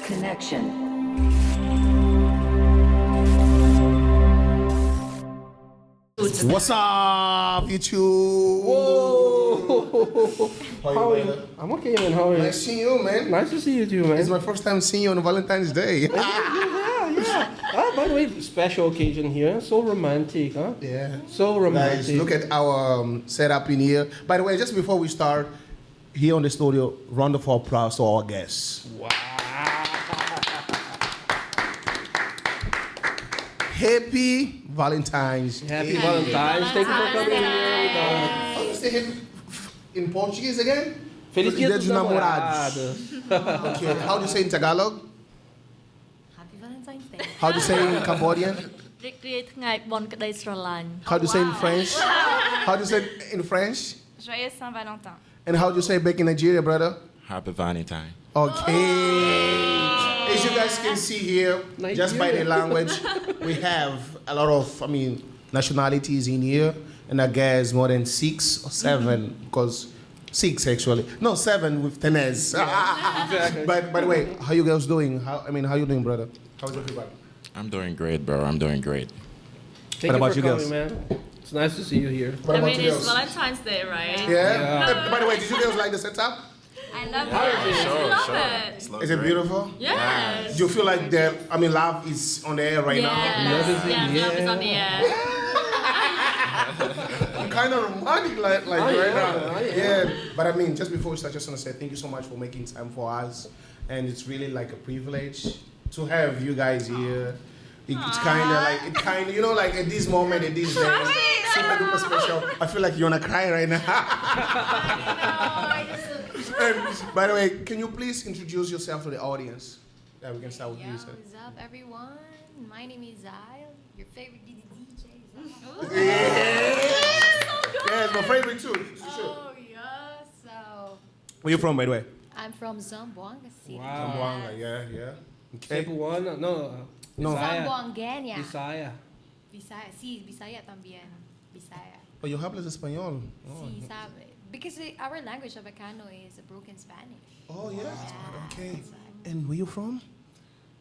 Manila.knxn. What's up, YouTube? Whoa! How are you? I'm okay, man. How are you? Nice seeing you, man. Nice to see you too, man. It's my first time seeing you on Valentine's Day. Yeah. By the way, special occasion here. So romantic, huh? Yeah. So romantic. Guys, look at our setup in here. By the way, just before we start, here on the studio, round of applause to our guests. Wow. Happy Valentine's Happy Day. Valentine's. Thank you for coming here. How do you say happy in Portuguese again? Feliz Dia dos Namorados. Namorados. Okay. How do you say in Tagalog? Happy Valentine's Day. How do you say in Cambodian? រីករាយថ្ងៃបុណ្យក្តីស្រឡាញ់ How do you say in French? How do you say in French? Joyeux Saint-Valentin. And how do you say back in Nigeria, brother? Happy Valentine. Okay. As you guys can see here, just by the language, we have a lot of, nationalities in here. And I guess more than 6 or 7, because 6 actually. No, 7 with tennis. Exactly. But by the way, how you guys doing? How you doing, brother? How's everybody? I'm doing great, bro. I'm doing great. Thank What about you you for girls? coming, man. It's nice to see you here. What about you it's girls? Valentine's Day, right? Yeah? By the way, did you girls like the setup? I love How it. is it? Sure, love sure. it. It's look Is it great. beautiful? Yes. Do you feel like love is on the air right now? Love is in Yes, the love is air. on the air. I'm kind of romantic like right yeah, now. yeah. Yeah, but just before we start, just want to say thank you so much for making time for us, and it's really like a privilege to have you guys here. It's kind of like at this moment, at this day, super duper special. I feel like you're gonna cry right now. And by the way, can you please introduce yourself to the audience? Yeah, we can start with you. Sir. What's up, everyone? My name is Zyle, your favorite DJ. Yeah, it's my favorite too. Sure. Oh, yeah. So, Where you from, by the way? I'm from Zamboanga City. Wow. Zamboanga. Yeah. Okay. Cebuana? No. No. Bisaya. Zamboangueña. Bisaya. Bisaya. Sí, Bisaya también. Bisaya. Oh, you hablas español. Oh, Sí, sabe. Because our language, Avacano, is a broken Spanish. oh yeah. Yeah, Okay. that's right. And where you from?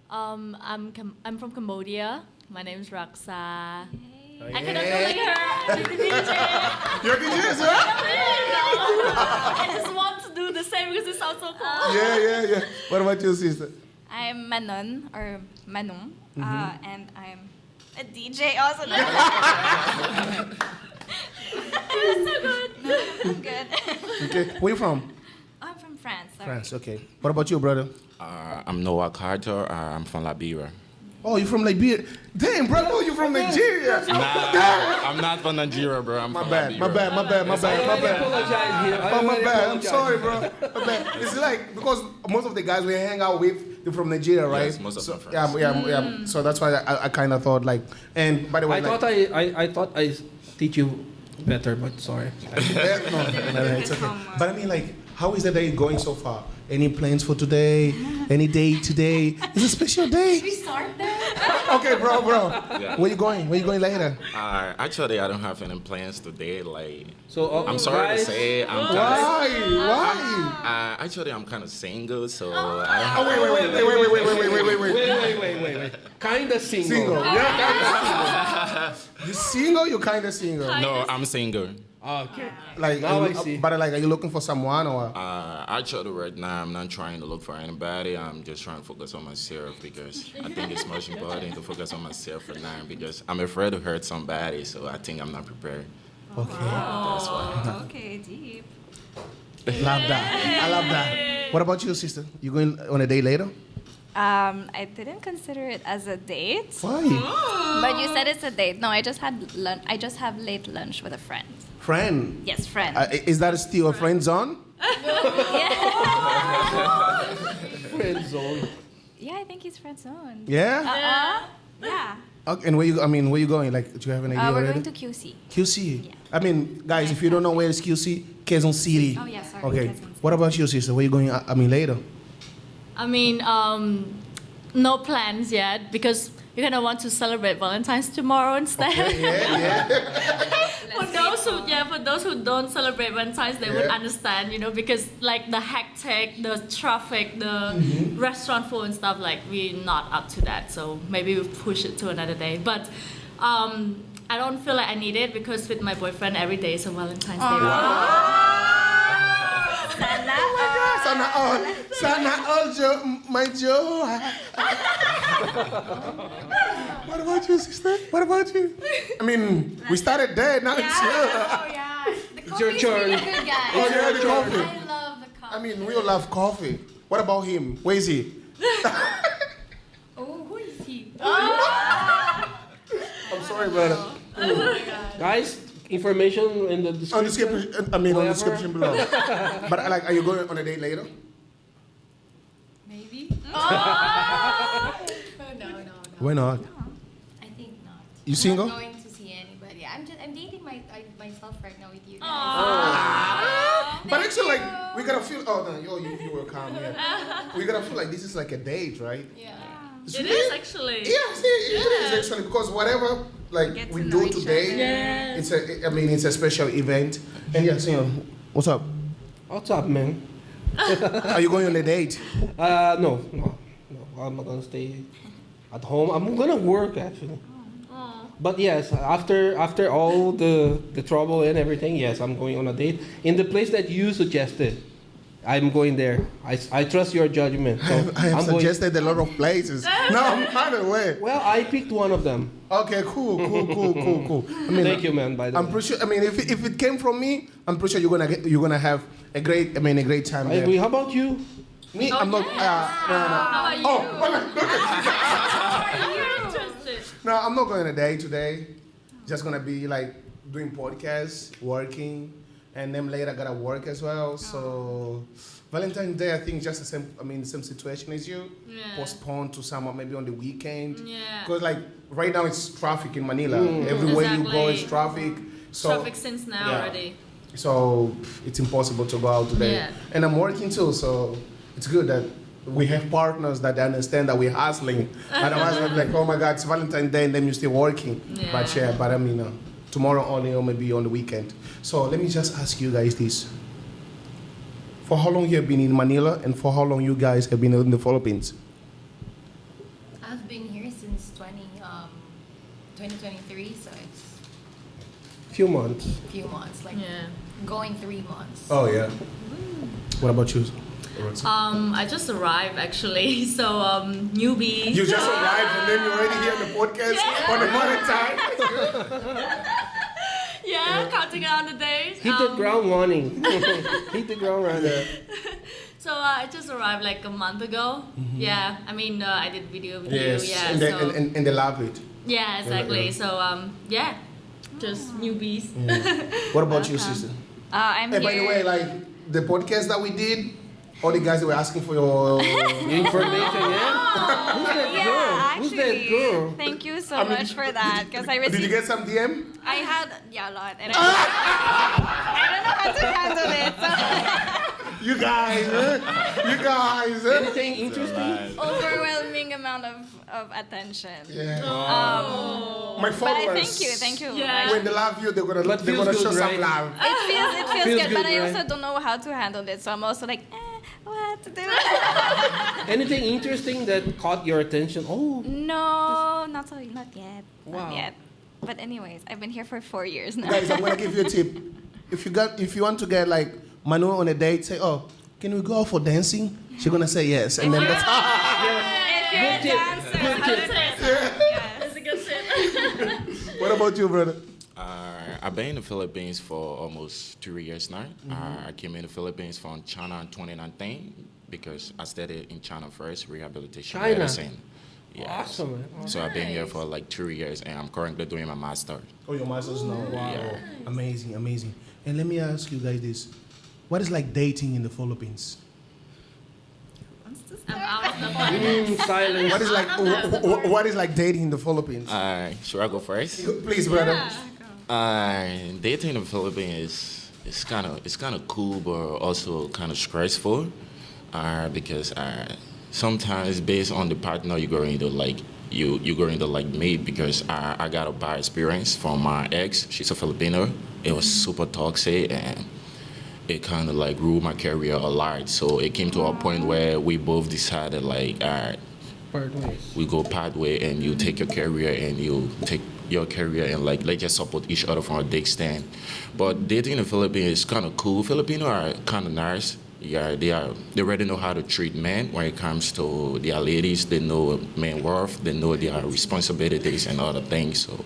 I'm from Cambodia. My name is Raksa. Oh, I cannot go like her. She's the DJ. You're the DJ, sir? I just want to do the same because it sounds so cool. Yeah. What about your sister? I'm Manon or Manon, and I'm a DJ also. That's so good. I'm good. Okay. Where you from? I'm from France. Sorry. France. Okay. What about you, brother? I'm Noah Carter. I'm from Liberia. Oh, you from Liberia? Damn, brother, you from Nigeria? I'm not from Nigeria, bro. I'm My from bad. Liberia. My bad. Apologize here. Oh, my bad. I'm sorry, bro. My bad. It's like because most of the guys we hang out with, they're from Nigeria, right? Yes, most of them from Yeah. So that's why I kind of thought like. And by the way, I thought I teach you better, but sorry. no, it's okay. But I mean, like, how is the day going so far? Any plans for today? Any day today? It's a special day. We start there? Okay, bro. Yeah. Where you going? Where you going later? Actually, I don't have any plans today. Like, So I'm sorry to guys, say, I'm kind Why? actually, I'm kind of single, so I don't have. Wait. Kinda single. Single. Yeah. You single? You kind of single. No, I'm single. Okay. Like, Now I see. But like, are you looking for someone or? Actually, right now, I'm not trying to look for anybody. I'm just trying to focus on myself because I think it's much important to focus on myself for now because I'm afraid to hurt somebody, so I think I'm not prepared. Okay. That's why. Okay, deep. Love that. I love that. What about you, sister? You going on a date later? I didn't consider it as a date, Why? but you said it's a date. No, I just had lunch. I just have late lunch with a friend. Friend. Yes, friend. Is that still a friend zone? Friend zone. Yeah, I think he's friend zone. Yeah. Yeah. Okay, and where you going? Like, do you have an idea We're already? going to QC. QC. Yeah. I mean, guys, if you don't know where is QC, Quezon City. Oh, yeah, sorry, Okay. Quezon City. What about you, sister? Where you going? Later. No plans yet because you kind of want to celebrate Valentine's tomorrow instead. Yeah. We'll go for those who don't celebrate Valentine's, they would understand, because like the hectic, the traffic, the restaurant food and stuff, like we're not up to that. So maybe we push it to another day. But I don't feel like I need it because with my boyfriend every day is a Valentine's Day. Sana all my joy. What about you, sister? What about you? I mean, we started there, now it's you. Oh, yeah. The It's your coffee's turn. really good, guys. Oh, yeah, the coffee. I love the coffee. I mean, we all love coffee. What about him? Where is he? Oh, who is he? I'm sorry, brother. Guys, information in the On description. description, on the Whatever. description below. But like, are you going on a date later? Maybe. Oh, no. Why not? I think not. You single? I'm not going to see anybody. I'm dating myself right now with you guys. But actually, Thank like, we gotta feel. Oh no, you were calm. Yeah. We gotta feel like this is like a date, right? Yeah. It is actually. Yes, it is actually because whatever like Get we to do know each today, Yes. it's a special event. And yes, what's up? What's up, man? Are you going on a date? No. I'm not gonna stay at home. I'm gonna work actually. But yes, after all the trouble and everything, yes, I'm going on a date in the place that you suggested. I'm going there. I trust your judgment. So I have I'm going. suggested a lot of places. No, I'm not aware. Well, I picked one of them. Okay, cool. I mean, Thank you, man. By the I'm way. pretty sure. I mean, if it came from me, I'm pretty sure you're gonna have a great time there. How about you? Me, I'm not. No. How about you? Oh, well, look at You're interested. No, I'm not going on a date today. Just gonna be like doing podcasts, working, and then later I gotta work as well. So Valentine's Day, I think just the same. I mean, same situation as you. Yeah. Postponed to summer, maybe on the weekend. Yeah. Because like right now it's traffic in Manila. Everywhere you go is Exactly. traffic. So Traffic since now yeah. already. So it's impossible to go out today. Yeah. And I'm working too, so it's good that we have partners that understand that we're hustling. Otherwise, I'm like, oh my God, it's Valentine's Day, and then you're still working. Yeah. But I mean, tomorrow only or maybe on the weekend. So let me just ask you guys this. For how long you have been in Manila, and for how long you guys have been in the Philippines? I've been here since 2023, so it's Few months. a few months, like Yeah. going 3 months. Oh yeah. What about you? I just arrived actually, so newbie. You just arrived and then you're already here on the podcast on the Valentine. Yeah, counting down the days. Hit the ground running. Hit the ground running. So I just arrived like a month ago. Yeah, I mean I did video with you. Yeah, and, so and they love it. yeah, exactly. Yeah. So yeah, just newbies. What about you, sister? I'm Hey, here. by the way, like the podcast that we did, all the guys that were asking for your Information, yeah? Who's that Yeah, girl? actually, Who's that girl? thank you so much for that because I Did you received. get some DM? I had a lot, and I don't know how to handle it. So You guys, Anything interesting? overwhelming amount of attention. Yeah. My But followers. thank you. Yeah. When they love you, they're But gonna feels show good, some right? love. It feels Feels good, but good, I right? also don't know how to handle it. So I'm also like, what to do? Anything interesting that caught your attention? Oh, No, not yet. Wow. Not yet. But anyways, I've been here for 4 years now. Guys, I'm gonna give you a tip. If you want to get like Manu on a date, say, oh, can we go out for dancing? She's gonna say yes, and then that's If you're a Good tip. dancer, Good tip. That's a good tip. What about you, brother? I've been in the Philippines for almost 2 years now. I came in the Philippines from China in 2019 because I studied in China first, rehabilitation China. medicine. Yes. awesome, man. So I've been here for like 2 years and I'm currently doing my master. Oh, your masters now. Wow. Yeah. Amazing. And let me ask you guys this. What is like dating in the Philippines? I'm out of the phone. Silence. What is like dating in the Philippines? Should I go first? Please, brother. Dating in the Philippines is kind of cool, but also kind of stressful, because sometimes based on the partner you're going to like, you're going to like me because I got a bad experience from my ex. She's a Filipino. It was super toxic and it kind of like ruined my career a lot. So it came to a point where we both decided like, all right, Part ways. we go part way and you take your career and you take your career and like let's just support each other from a big stand. But dating in the Philippines is kind of cool. Filipino are kind of nice. Yeah, they already know how to treat men when it comes to their ladies. They know men worth. They know their responsibilities and other things. So,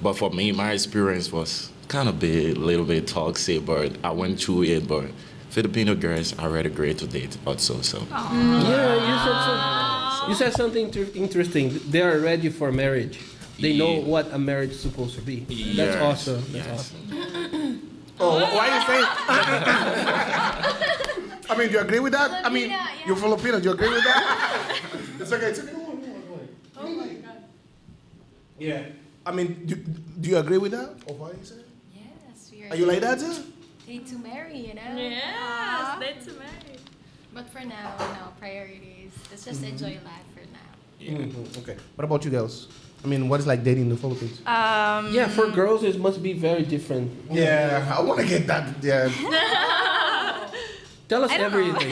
but for me, my experience was kind of a little bit toxic, but I went through it. But Filipino girls are really great to date also. So. Yeah, you said something interesting. They are ready for marriage. They know what a marriage is supposed to be. That's Yes, awesome. That's yes. awesome. Oh, why are you saying? I mean, do you agree with that? I mean, Filipina, yeah. you're Filipino. Do you agree with that? It's okay. It's okay. Go on, go on, go on. Oh my god. Yeah. I mean, do you agree with that? Or what you saying? Yes, we Are you like that too? Date to marry, you know? Yes, date to marry. But for now, no, priorities. Let's just enjoy life for now. Mhm, okay. What about you girls? I mean, what is like dating in the Philippines? Yeah, for girls it must be very different. Yeah, I want to get that. Yeah. Tell us I don't know. everything.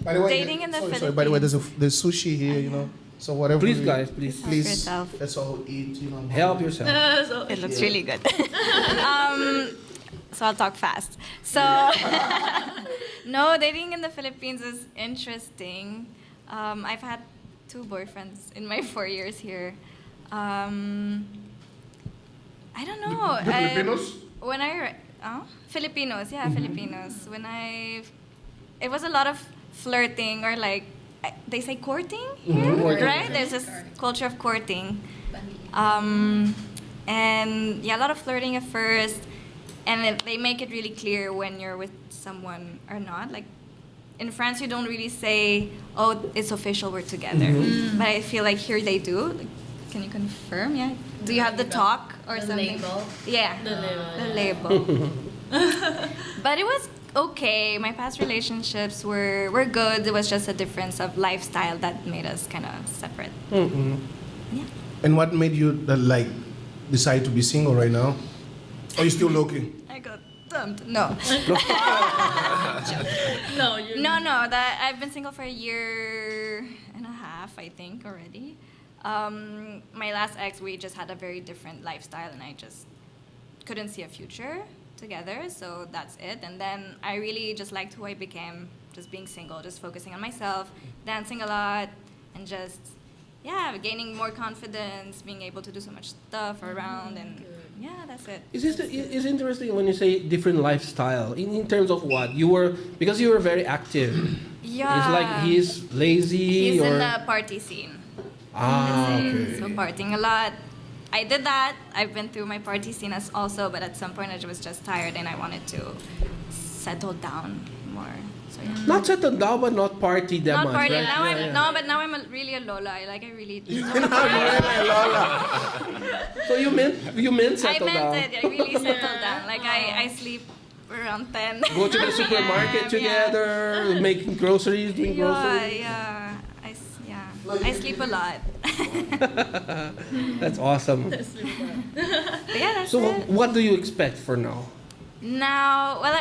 By the way, Dating in the sorry, Philippines. sorry. By the way, there's sushi here. You know, so whatever. Please, we- guys, please Please, yourself. let's all eat. You know. help yourself. So, It looks Yeah. really good. So I'll talk fast. So, no, dating in the Philippines is interesting. I've had 2 boyfriends in my 4 years here. I don't know. The Filipinos? When Filipinos, yeah, Filipinos. It was a lot of flirting or like, they say courting here, Courting. right? There's this culture of courting. And yeah, a lot of flirting at first, and then they make it really clear when you're with someone or not. Like in France, you don't really say, "Oh, it's official, we're together." But I feel like here they do. Like, can you confirm? Yeah. Do you have the talk or The something? label? Yeah. The label, The yeah. label. But it was okay. My past relationships were good. It was just a difference of lifestyle that made us kind of separate. Yeah. And what made you like decide to be single right now? Are you still looking? I got dumped. No. no, you. No. That I've been single for a year and a half, I think, already. My last ex, we just had a very different lifestyle, and I just couldn't see a future together. So that's it. And then I really just liked who I became, just being single, just focusing on myself, dancing a lot, and just gaining more confidence, being able to do so much stuff around, and yeah, that's it. It's interesting when you say different lifestyle. In terms of what? Because you were very active. Yeah. It's like he's lazy He's or... in the party scene. okay. So partying a lot. I did that. I've been through my party scene as also, but at some point I was just tired and I wanted to settle down more. So yeah. Not settle down, but not party that Not much, party. right? Now Yeah, yeah. No, but now I'm really a Lola. I really. So you meant I settle meant down. it. I really settled down. Like I sleep around 10. Go to the supermarket Yeah, together, making groceries, doing groceries. Yeah. I sleep a lot. That's awesome. But yeah, that's So it. what do you expect for now? Now, well,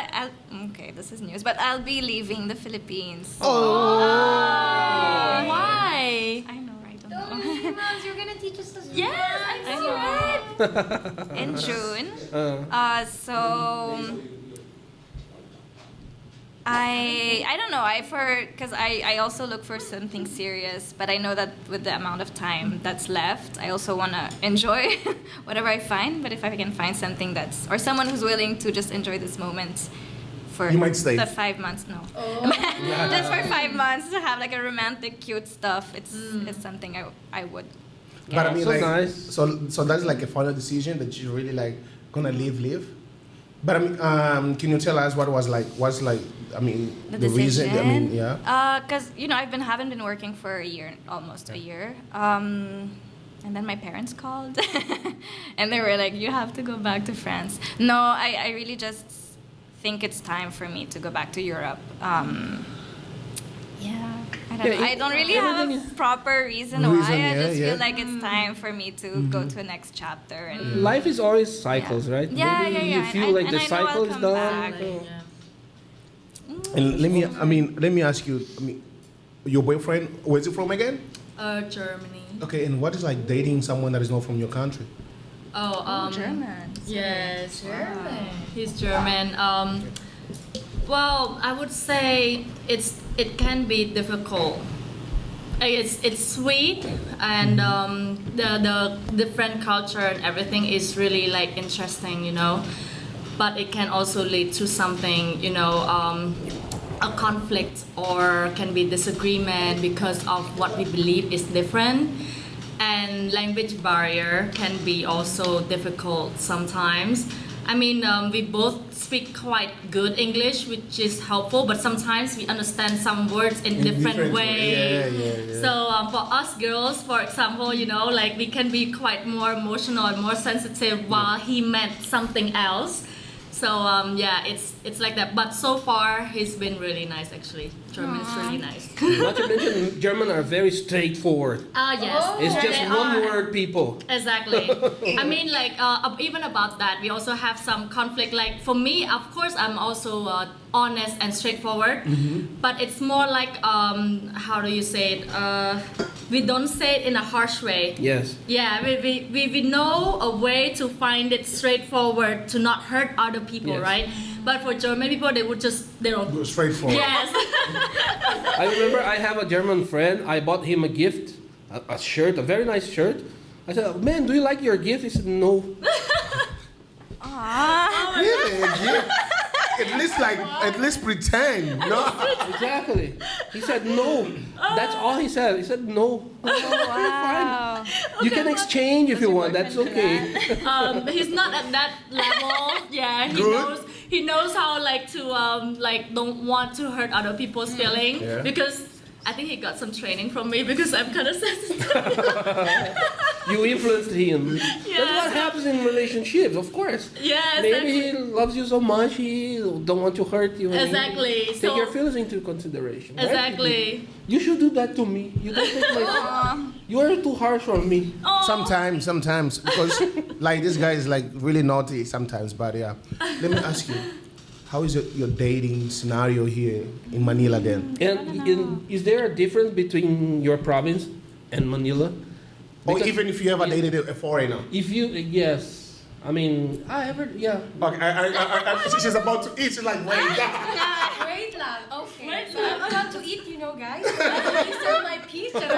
okay, this is news, but I'll be leaving the Philippines. Why? I know, right? I Don't don't be know. moms, you're gonna teach us to Yes, I I know, right? know. In June. So I don't know. Because I also look for something serious, but I know that with the amount of time that's left, I also want to enjoy whatever I find. But if I can find something or someone who's willing to just enjoy this moment for You might stay. the 5 months, no. Just for 5 months to have like a romantic, cute stuff. It's something I would. But I mean, So like, nice. so that's like a final decision that you really like gonna live. But I mean, can you tell us what's like? I mean, The reason. I mean, yeah. Because haven't been working for a year, almost a year. And then my parents called, and they were like, "You have to go back to France." No, I really just think it's time for me to go back to Europe. Yeah, I don't Yeah, know. I don't really have everything a proper reason Reason, why. I yeah, just yeah. feel like it's time for me to go to the next chapter. And Life is always cycles, right? Yeah, Maybe yeah, you yeah. feel And like I the know cycle I'll is come done. back. so- And let me ask you, your boyfriend, where's he from again? Germany. Okay, and what is like dating someone that is not from your country? German. Yes, German. he's German. Well, I would say it can be difficult. It's sweet, and the different culture and everything is really like interesting, you know. But it can also lead to something, you know, a conflict, or can be disagreement because of what we believe is different. And language barrier can be also difficult sometimes. I mean, we both speak quite good English, which is helpful, but sometimes we understand some words in different way. Yeah. So for us girls, for example, you know, like we can be quite more emotional and more sensitive while he meant something else. So yeah, it's like that. But so far, he's been really nice actually. German is really nice. Not to mention, German are very straightforward. Yes. It's Yeah, just they one are. word, people. Exactly. I mean, like, even about that, we also have some conflict. Like, for me, of course, I'm also honest and straightforward. But it's more like, how do you say it? We don't say it in a harsh way. Yes. Yeah, we know a way to find it straightforward to not hurt other people, Yes. right? But for German people, they would just, they don't. Go straightforward. Yes. I remember I have a German friend. I bought him a gift, a shirt, a very nice shirt. I said, "Man, do you like your gift?" He said, "No." Really? Yeah. At least pretend. No. Exactly. He said, "No." That's all he said. He said, "No." Wow. You can exchange if you want. That's okay. He's not at that level. Yeah, Good. he knows how like to like don't want to hurt other people's feeling, Yeah. because I think he got some training from me because I'm kind of sensitive. You influenced him. That's what happens in relationships, of course. Yeah, Maybe he exactly. loves you so much, he don't want to hurt you. and he Exactly. Take So- your feelings into consideration. right? Exactly. You should do that to me. You don't take my. You are too harsh on me. Oh. Sometimes, because like this guy is like really naughty sometimes. But yeah, let me ask you, how is your dating scenario here in Manila then? And is there a difference between your province and Manila? Or Because even if you ever dated a foreigner? if you yes, I mean I ever yeah. Okay, she's about to eat. She's like, wait. Wait lang. Okay. Wait So I'm about to eat, you know, guys. You serve my pizza.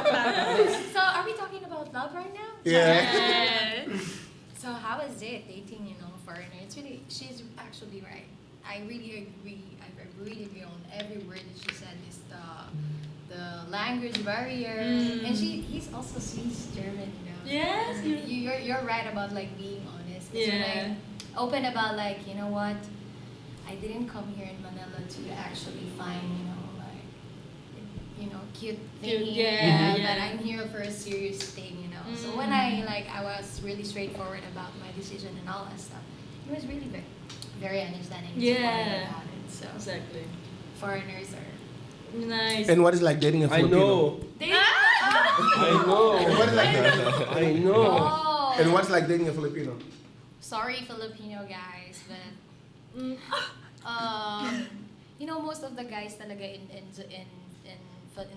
So are we talking about love right now? Yeah. So how is it dating, you know, foreigner? It's really, she's actually right. I really agree. I really agree on every word that she said. Is the language barrier, and he's also she's German, you know. Yes. You're right about like being honest. 'Cause when Yeah. I open about like, you know what, I didn't come here in Manila to actually find, you know, like, you know, cute thing. yeah, But yeah. I'm here for a serious thing, you know. So when I was really straightforward about my decision and all that stuff, he was really very understanding and supportive Yeah. about it. So Exactly. foreigners are. Nice. And what is like dating a I Filipino? know. They I know. And what is like, I know. Oh. and what's like dating a Filipino? Sorry, Filipino guys, but Mm. you know, most of the guys talaga in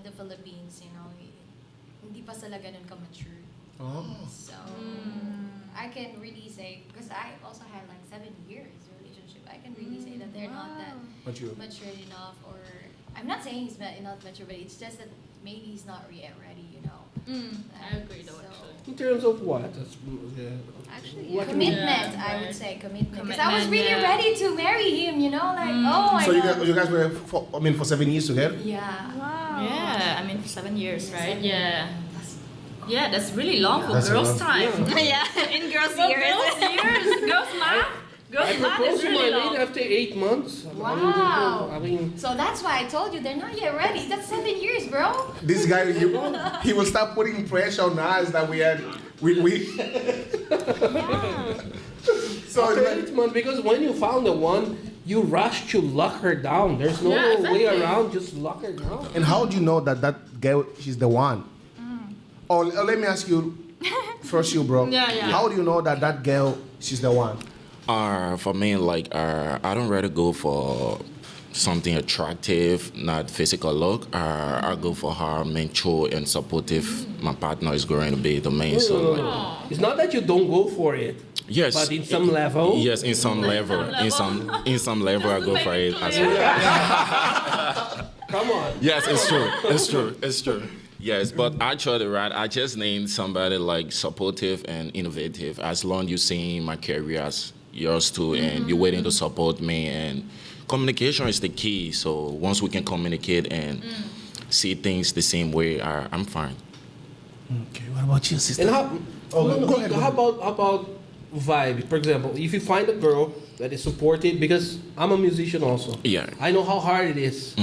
the Philippines, you know, hindi pa sila ganun ka-mature. Oh. So I can really say, because I also had like 7 years relationship, I can really say that they're not that Mature. matured enough, or I'm not saying he's not mature, but it's just that maybe he's not yet ready, you know. I agree though, So- actually. In terms of what? Actually, What do you commitment. mean? I would say commitment. Because Commitment, I was really yeah. ready to marry him. You know, like oh my So god. you guys were for 7 years together? Yeah. Wow. Yeah, I mean for 7 years, right? 7 Yeah. Yeah, that's really long for That's a girls' long- time. Yeah, in girls' For years. girls' years, girls' math. I Girls' math proposed is to my really lady long. after 8 months. Wow. I mean, So that's why I told you they're not yet ready. That's 7 years, bro. This guy, he will start putting pressure on us that we had. So after it's like, 8 months, because when you found the one, you rush to lock her down. There's no Yeah, exactly. way around. Just lock her down. And how do you know that that girl, she's the one? Or let me ask you, first you, bro. Yeah, yeah. How do you know that that girl, she's the one? For me, like, I don't rather go for something attractive, not physical look. I go for how mature and supportive my partner is going to be the main. So, like, It's not that you don't go for it. yes, But in some level. Yes, in some level, in some level, I go for it as clear. well. Come on. Yes, it's true. It's true. It's true. Yes, but actually, right, I just named somebody like supportive and innovative. As long you see my career as yours too, and you're waiting to support me, and communication is the key. So once we can communicate and see things the same way, I'm fine. Okay, what about you, sister? And how, go ahead. how about vibe? For example, if you find a girl that is supportive, because I'm a musician also. Yeah. I know how hard it is.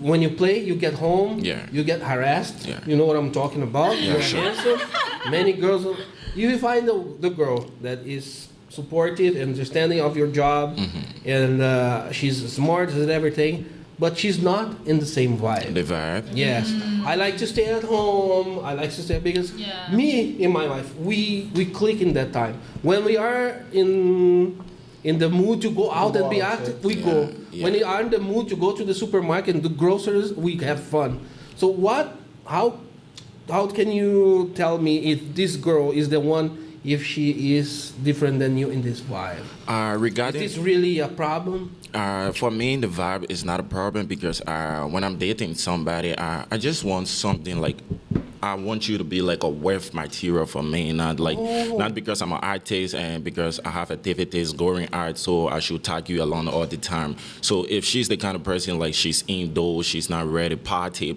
When you play, you get home, Yeah. you get harassed. Yeah. You know what I'm talking about? Yeah, You're sure. handsome. Many girls. If you find the girl that is supportive and understanding of your job, and she's smart and everything, but she's not in the same vibe. The vibe. Yes, I like to stay at home. I like to stay because Yeah. me in my life, we click in that time when we are in the mood to go out and be active. We go. Yeah. When we are in the mood to go to the supermarket and do groceries, we have fun. So how can you tell me if this girl is the one? If she is different than you in this vibe, Regarding is this really a problem? For me, the vibe is not a problem because when I'm dating somebody, I just want something like I want you to be like a worth material for me, not because I'm an artist and because I have activities going out, so I should tag you along all the time. So if she's the kind of person like she's indoors, she's not ready, party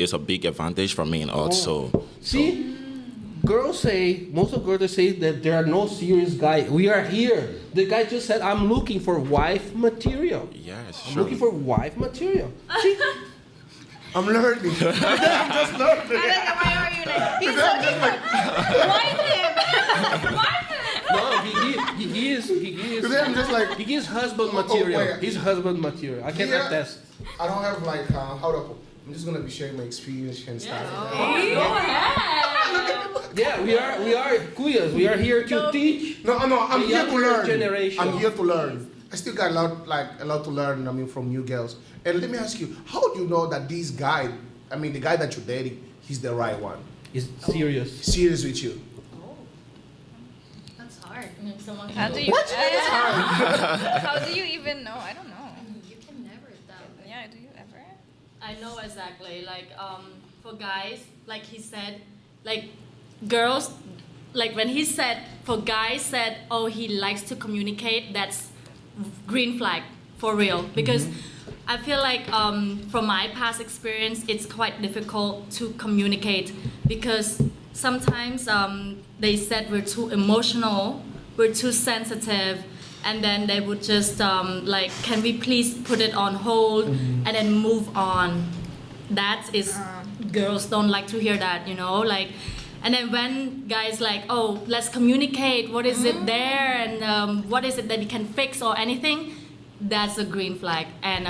is a big advantage for me also. See, most of girls say that there are no serious guys. We are here. The guy just said, I'm looking for wife material. Yes, I'm sure. looking for wife material. See, I'm learning. I'm just learning. Why are you like, he's looking for wife him. Wife him. no, he is. Today I'm just like, He is husband material. wait. He's husband material. I can Here- attest. I don't have like, how to, I'm just gonna be sharing my experience and stuff. Go ahead. Yeah, we are curious. We are here to teach. No, I'm The here to younger learn. generation. I'm here to learn. I still got a lot to learn, from you girls. And let me ask you, how do you know that this guy, the guy that you're dating, he's the right one? He's serious. Serious with you? That's hard. And then someone How can do go, you? How do you even know? I don't know. You can never tell. Yeah, do you ever? I know exactly. Like for guys, like he said, like girls, like when he said for guys said, oh, he likes to communicate. That's green flag for real because I feel like from my past experience, it's quite difficult to communicate because sometimes they said we're too emotional, we're too sensitive, and then they would just like, can we please put it on hold and then move on. That is, girls don't like to hear that, like, and then when guys like, oh, let's communicate, what is it there, and what is it that we can fix or anything, that's a green flag. And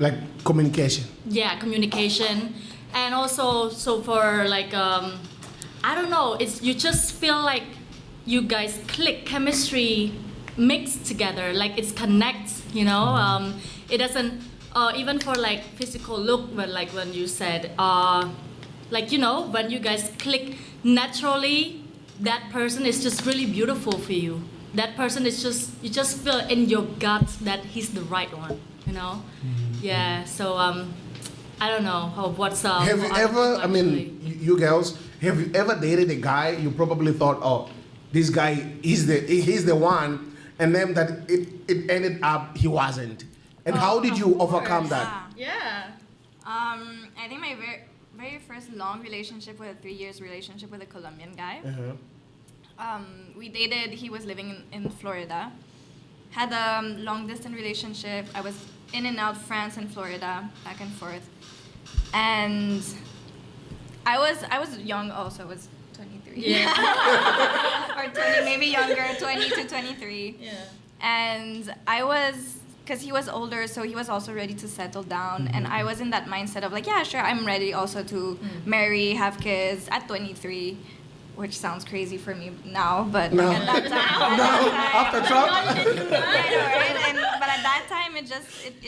Like communication. yeah, communication. And also, so for like, I don't know, it's, you just feel like you guys click, chemistry mix together, like it's connects, it doesn't, even for like physical look, but like when you said, like, when you guys click naturally, that person is just really beautiful for you. That person is just, you just feel in your gut that he's the right one, Yeah, so I don't know what's up. Have you ever, you girls, have you ever dated a guy you probably thought, oh, this guy he's the one, and then that it ended up he wasn't? And how did you overcome that? Yeah. I think my very first long relationship was a 3 years relationship with a Colombian guy. We dated. He was living in Florida. Had a long distance relationship. I was in and out France and Florida, back and forth. And I was young also. I was 23. Yeah. or 20, maybe younger, 20 to 23. Yeah. And I was because he was older, so he was also ready to settle down, and I was in that mindset of like, yeah, sure, I'm ready also to marry, have kids at 23, which sounds crazy for me now, but No. like, at that time, After Trump? I know, right? But at that time, it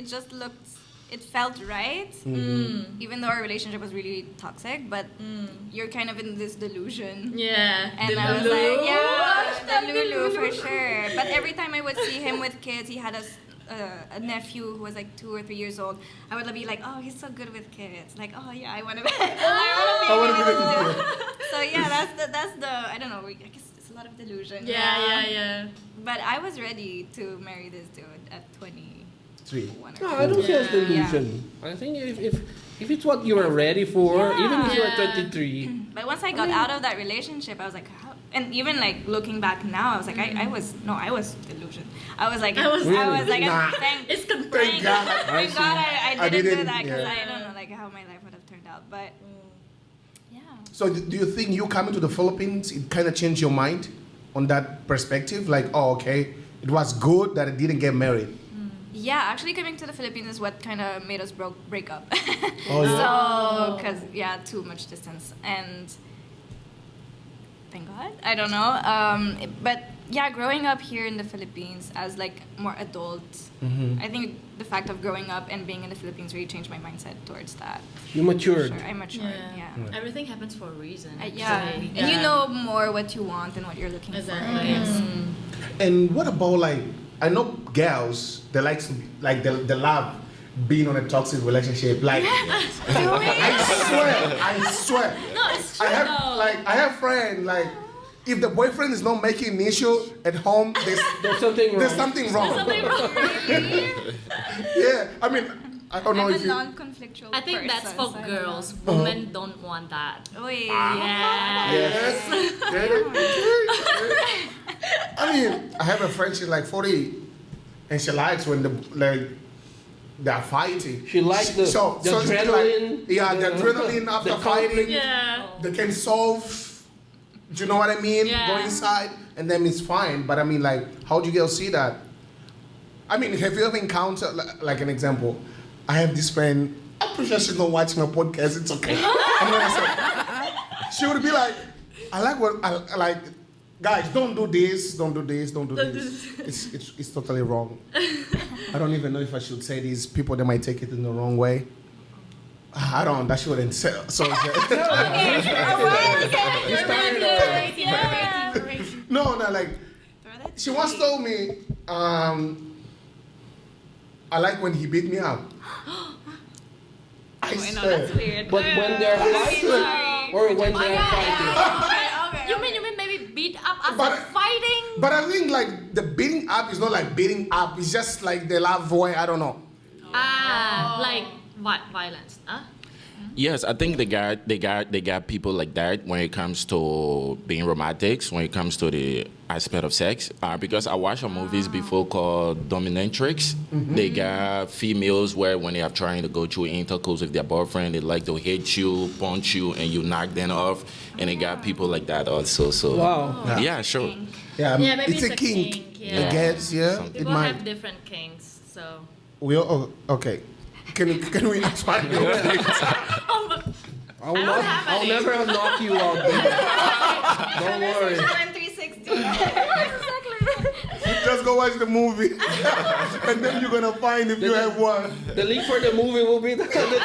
just looked, it felt right, even though our relationship was really toxic. But you're kind of in this delusion. Yeah. And The I was Lulu. like, yeah, the Lulu for sure. But every time I would see him with kids, he had a nephew who was like 2 or 3 years old. I would be like, oh, he's so good with kids. Like, oh yeah, I want to be. I want to be with him. So yeah, that's the I don't know. I guess it's a lot of delusion. Yeah. But I was ready to marry this dude at 23. 3. No, I don't see it as Yeah. delusion. I think if it's what you were ready for, even if you were Yeah. 23. But once I got out of that relationship, I was like, how? And even like looking back now, I was like, I was delusion. I was like, Really? Nah. It's confirmed. Thank God. Thank God I I didn't do didn't, that because yeah. I don't know like how my life would have turned out. But yeah. So do you think you coming to the Philippines, it kind of changed your mind on that perspective? Like, oh, okay, it was good that I didn't get married. Yeah, actually coming to the Philippines is what kind of made us break up. Oh, yeah. So, because, yeah, too much distance. And thank God, I don't know. But yeah, growing up here in the Philippines as like more adult, I think the fact of growing up and being in the Philippines really changed my mindset towards that. You matured. Sure, I matured, yeah. Everything happens for a reason. Yeah, actually. and you know more what you want and what you're looking Exactly. for. And what about like, I know girls, they like to, like they love being on a toxic relationship. Like, I swear. No, it's true I have though. I have friends like, if the boyfriend is not making an issue at home, There's something wrong. there's something wrong. Something wrong. Yeah, I mean, I don't know I'm a if you. non-conflictual I think that's person, for so I don't girls. know. Women don't want that. Oy. Yeah. Yes. I mean, I have a friend, she's like 40, and she likes when they're fighting. She likes the it's adrenaline. Like, yeah, the adrenaline after the fighting. Yeah. They can solve. Do you know what I mean? Yeah. Go inside, and then it's fine. But I mean, like, how do you girls see that? I mean, have you ever encountered, like an example? I have this friend. I'm pretty sure she's not watching my podcast. It's okay. I'm gonna say. She would be like, I like what I like. Guys, don't do this. Don't do this. Don't do this. It's totally wrong. I don't even know if I should say these. People they might take it in the wrong way. I don't. That shouldn't say. So. No, like she once told me. I like when he beat me up. I No, swear. that's weird. But when they're fighting, Sorry. or when they're fighting. You mean maybe beat up after But- fighting? But I think like the beating up is not like beating up. It's just like the love boy. I don't know. Like violence. Huh? Yes, I think they got people like that when it comes to being romantics, when it comes to the aspect of sex. Because I watched some movies before called Dominatrix. They got females where when they are trying to go through intercourse with their boyfriend, they like to hit you, punch you, and you knock them off. And they got people like that also. So Wow. yeah, sure. Yeah, Yeah, maybe it's a kink. yeah. I guess. Yeah, it People might. have different kinks, so. We all, okay. Can we expand? I'll never knock you out. Don't worry. I'm 360. Just go watch the movie, and then you're gonna find if you have one. The link for the movie will be the description.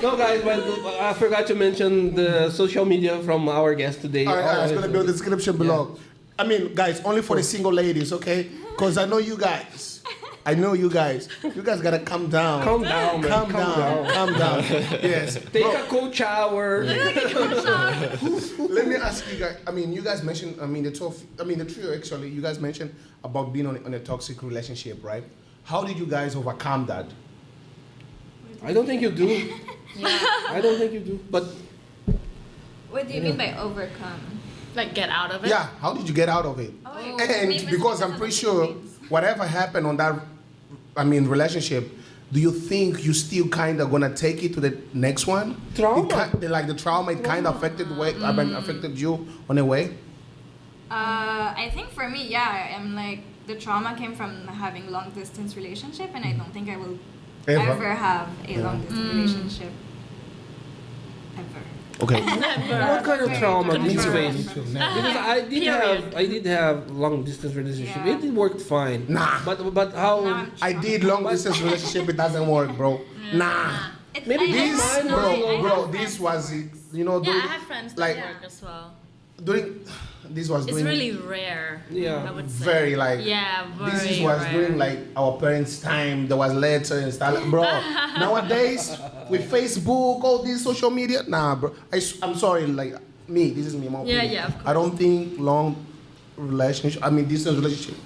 No, guys, but I forgot to mention the social media from our guest today. All right, it's gonna be in the description below. I mean, guys, only for the single ladies, okay? Because I know you guys. You guys gotta calm down. Calm down, man. Calm down. Yes. Take a cold shower. Let me ask you guys. I mean, you guys mentioned. The trio actually. You guys mentioned about being on a toxic relationship, right? How did you guys overcome that? I don't think you do. I don't think you do. But What do you mean by overcome? Like get out of it? Yeah. How did you get out of it? And because I'm pretty sure whatever happened on that, relationship, do you think you still kind of gonna take it to the next one? Trauma. The trauma, it kind of affected you on a way. I think for me, yeah, I'm like the trauma came from having long distance relationship, and I don't think I will ever have a long distance relationship. Ever. Okay. What kind of trauma did you face? Because Period. I did have long distance relationship. Yeah. It worked fine. Nah. But how? Now I'm I did long distance relationship. It doesn't work, bro. Nah. Maybe This, mine bro, was this was it. You know, Yeah, I during, have friends that like work as well. during this was It's during really rare. Yeah. I would say. very like Yeah, very this was rare. during like our parents' time. There was letter and stuff, bro. Nowadays with Facebook, all this social media, nah, bro. I'm sorry, like me. This is me, my Yeah, opinion. yeah, of course. I don't think long relationship. I mean, distance relationship.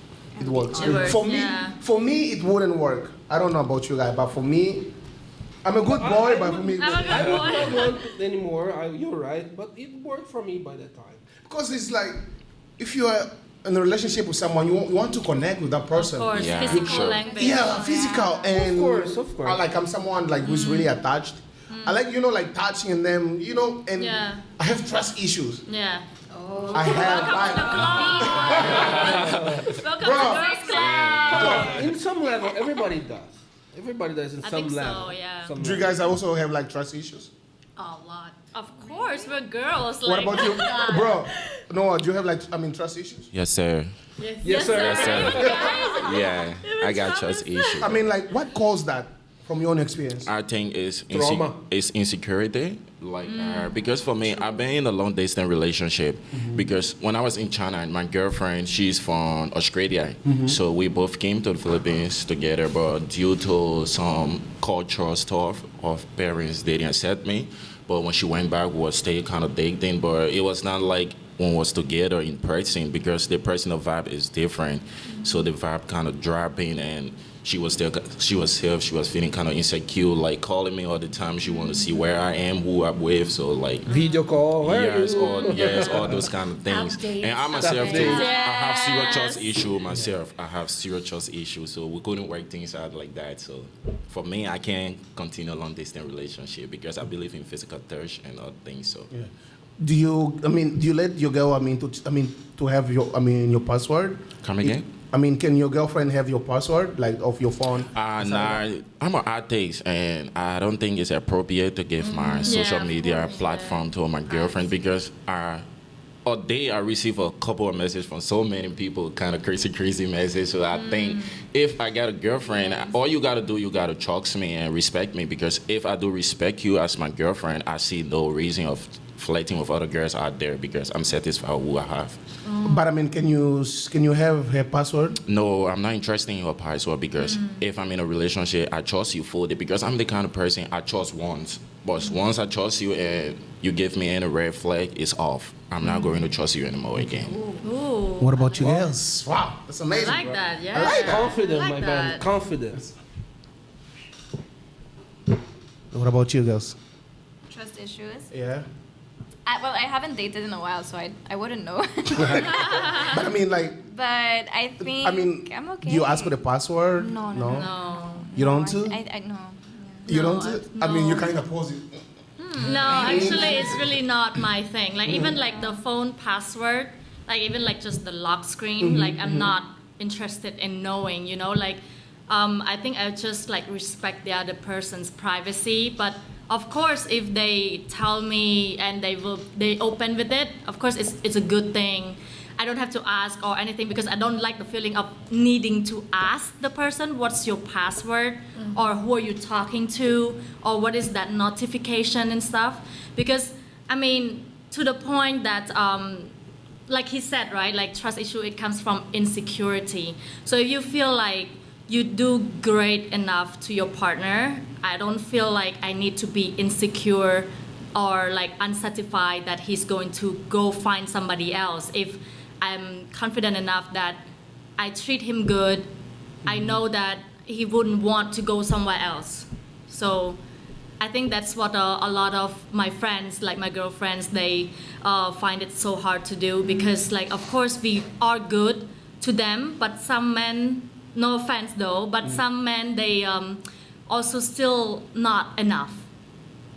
It works. It works, For me, yeah. for me, it wouldn't work. I don't know about you guys, but for me, I'm a good boy, but for me, it I'm a wouldn't good work. I boy. don't want it anymore. You're right, but it worked for me by that time. Because it's like, if you are in a relationship with someone, you want to connect with that Of person. course, Yeah, physical sure. language. Yeah, physical and Of course. I'm someone like who's really attached. I like like touching them, and Yeah. I have trust issues. Yeah. I have. Welcome Bro. to Girls Club. In some level, everybody does. Everybody does in I some think so, level. yeah. Some Do you level. guys also have like trust issues? A lot. Of course, we're girls. What Like, about you, bro? No, do you have trust issues? Yes, sir. Yes, sir. Yes, sir. Guys, Yeah, I got trust issues. I mean, like, what caused that from your own experience? I think it's Trauma. it's insecurity. Because for me, I've been in a long distance relationship. Because when I was in China, my girlfriend, she's from Australia, so we both came to the Philippines together. But due to some cultural stuff of parents, they didn't accept me. But when she went back, we was still kind of dating. But it was not like when we was together in person because the personal vibe is different. So the vibe kind of dropping and. She was feeling kind of insecure, like calling me all the time. She wanted to see where I am, who I'm with. So like, Video call. Where are yes, you? all those kind of things. Updates. And I myself too, Updates. I have zero trust Yes. issue myself. I have zero trust issue, so we couldn't work things out like that. So for me, I can't continue a long distance relationship because I believe in physical touch and other things. So Yeah. Do you let your girl, to have your password? come again. Can your girlfriend have your password, like, of your phone? Nah, I'm an artist, and I don't think it's appropriate to give my social of media course, platform to my girlfriend because a day I receive a couple of messages from so many people, kind of crazy message. So I think if I got a girlfriend, all you gotta do, you gotta trust me and respect me because if I do respect you as my girlfriend, I see no reason of flirting with other girls out there because I'm satisfied with who I have. But can you have her password? No, I'm not interested in your password because if I'm in a relationship, I trust you fully because I'm the kind of person I trust once. But once I trust you and you give me any red flag, it's off. I'm not going to trust you anymore again. Ooh. What about you girls? Wow, that's I amazing. like bro. that, yeah. I like that. Confidence, I my like man. that. Confidence. What about you girls? Trust issues. Yeah. I haven't dated in a while, so I wouldn't know. But But I think I'm okay. do you ask for the password? No. No. You don't do? I no. You No, don't? no. You kind of pause it. No, actually, it's really not my thing. Like, even like the phone password, like even like just the lock screen, like I'm not interested in knowing, like, I think I just like respect the other person's privacy. But of course, if they tell me and they open with it, of course it's a good thing. I don't have to ask or anything because I don't like the feeling of needing to ask the person what's your password or who are you talking to or what is that notification and stuff. Because to the point that like he said, right, like trust issue, it comes from insecurity. So if you feel like you do great enough to your partner, I don't feel like I need to be insecure or like unsatisfied that he's going to go find somebody else. If I'm confident enough that I treat him good, I know that he wouldn't want to go somewhere else. So I think that's what a lot of my friends, like my girlfriends, they find it so hard to do because, like, of course we are good to them, but some men, no offense though, but some men, they also still not enough.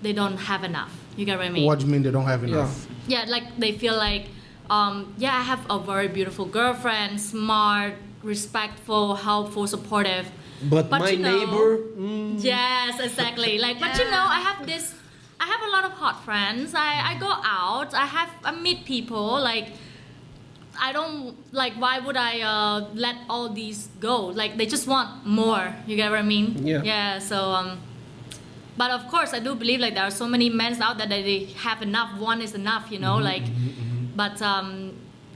They don't have enough. You get what I mean? What do you mean they don't have enough? Yeah, like they feel like yeah, I have a very beautiful girlfriend, smart, respectful, helpful, supportive. But my you know, neighbor. Yes, exactly. Like, but you know, I have a lot of hot friends. I go out. I meet people. Like, I don't like. Why would I let all these go? Like, they just want more. You get what I mean? Yeah. Yeah. So but of course, I do believe like there are so many men out there that they have enough. One is enough. You know, like. But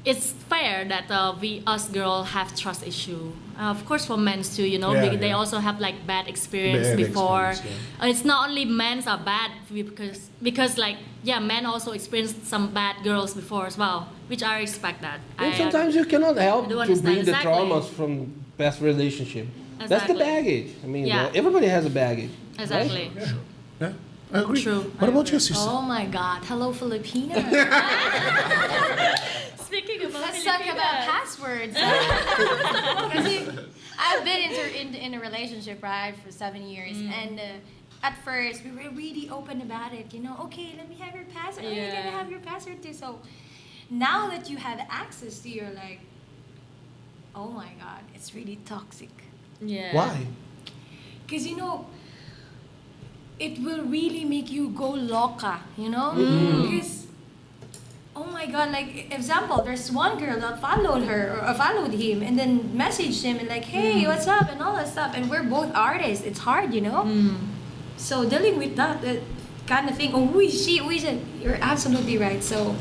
it's fair that us girl have trust issue. Of course, for men too, you know, they also have like bad experience before. It's not only men are bad because like men also experienced some bad girls before as well, which I respect that. And sometimes you cannot help to bring the exactly. traumas from past relationship. That's the Exactly. baggage. I mean, everybody has a baggage. Exactly. Right? Yeah, I agree. True. What about your sister? Oh my God! Hello, Filipino. Speaking about Let's talk about passwords. Kasi I've been in a relationship, right, for 7 years, and at first we were really open about it. You know, okay, let me have your password. Oh, you're gonna have your password too. So now that you have access to your like, oh my God, it's really toxic. Yeah. Why? Because you know, it will really make you go loca. You know, because. Oh my God, like, example, there's one girl that followed her or followed him and then messaged him and like, hey, what's up and all that stuff. And we're both artists. It's hard, you know? So dealing with that kind of thing, we said, you're absolutely right. So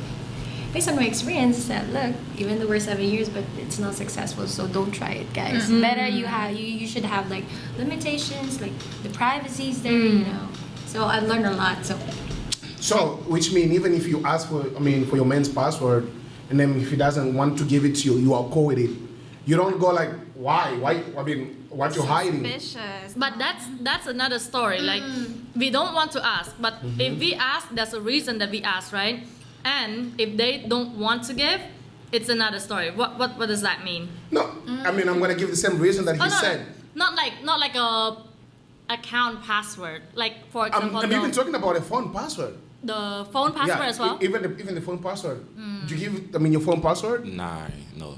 based on my experience, I said, look, even though we're 7 years, but it's not successful, so don't try it, guys. Better you should have like limitations, like the privacy's there, you know? So I learned a lot, So, which means even if you ask for your man's password, and then if he doesn't want to give it to you, you are cool with it. You don't go like, why? I mean, what you hiding? Suspicious. But that's another story. Like, we don't want to ask, but if we ask, there's a reason that we ask, right? And if they don't want to give, it's another story. What does that mean? No, I mean, I'm gonna give the same reason that he said. Not like a account password. Like, for example, I'm even talking about a phone password. the phone password as well. Even the phone password. Do you give your phone password? Nah, no.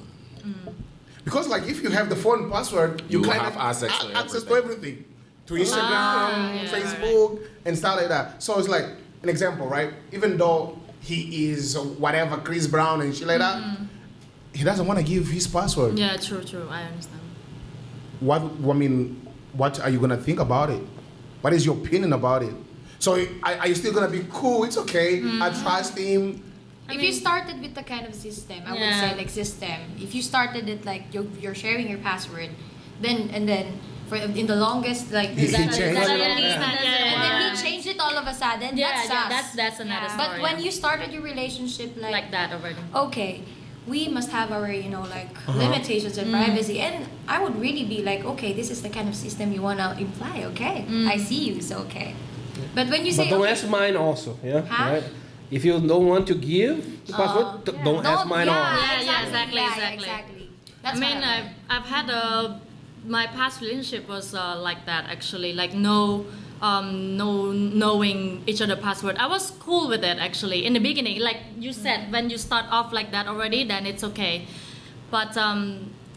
Because like if you have the phone password, you kind have of access to access to everything, to Instagram, yeah, Facebook, and stuff like that. So it's like an example, right? Even though he is whatever Chris Brown and shit like that, he doesn't want to give his password. Yeah, true. I understand. What are you gonna think about it? What is your opinion about it? So are you still gonna be cool? It's okay. I trust him. if you started with the kind of system, I would say like system. If you started it like you're sharing your password, then for in the longest like He changed it. and then he changed it all of a sudden. That's another story. But when you started your relationship like that already. okay, we must have our limitations and privacy, and I would really be like, okay, this is the kind of system you wanna imply. Okay, I see you, so okay. But when you say But don't ask mine also, yeah? Huh? Right? If you don't want to give the password, don't ask mine also. Exactly. That's I mean, what I I've had my past relationship was like that actually, like no knowing each other password. I was cool with it actually in the beginning. Like you said, when you start off like that already, then it's okay. But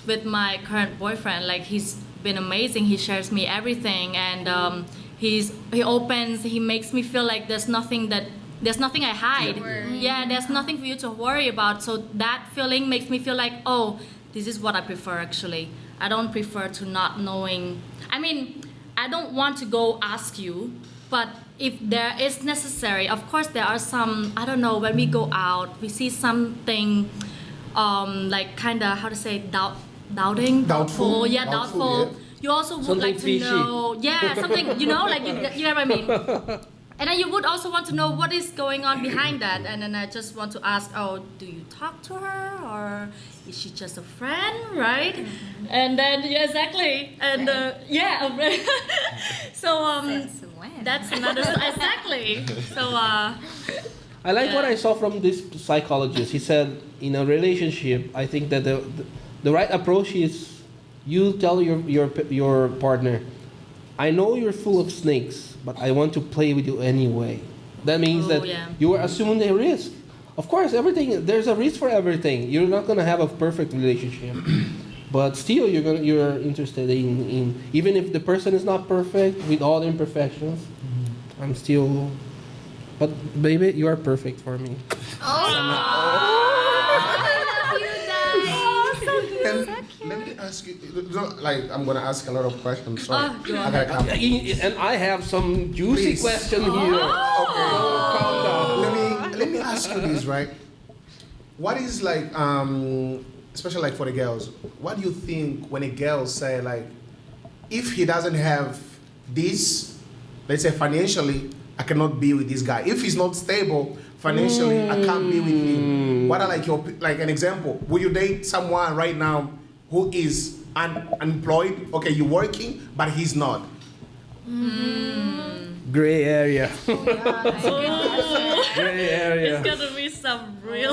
with my current boyfriend, like he's been amazing. He shares me everything, and he opens. He makes me feel like there's nothing I hide. Yeah, there's nothing for you to worry about. So that feeling makes me feel like, oh, this is what I prefer actually. I don't prefer to not knowing. I mean, I don't want to go ask you, but if there is necessary, of course there are some, I don't know, when we go out, we see something like kind of, how to say, doubting? Doubtful. Yeah, Doubtful, doubtful. You also would Something like to fishy. know. Yeah, something, like you know what I mean? And then you would also want to know what is going on behind that. And then I just want to ask, oh, do you talk to her? Or is she just a friend, right? And then, yeah, exactly. And so that's another, exactly. So, I like what I saw from this psychologist. He said, in a relationship, I think that the right approach is you tell your partner, I know you're full of snakes, but I want to play with you anyway. That means that you are assuming the risk. Of course, everything, there's a risk for everything. You're not gonna have a perfect relationship, but still you're interested in even if the person is not perfect with all the imperfections. I'm still, but baby, you are perfect for me. And let me ask you, like, I'm gonna ask a lot of questions, so Oh, go I gotta come. And I have some juicy Please. question here. Okay. Calm down. Let me ask you this, right? What is like, especially like for the girls, what do you think when a girl say like, if he doesn't have this, let's say financially, I cannot be with this guy. If he's not stable financially, I can't be with him. What are like your, like an example? Will you date someone right now who is unemployed? Okay, you're working, but he's not. Gray area. Oh, Gray area. it's gonna be some real.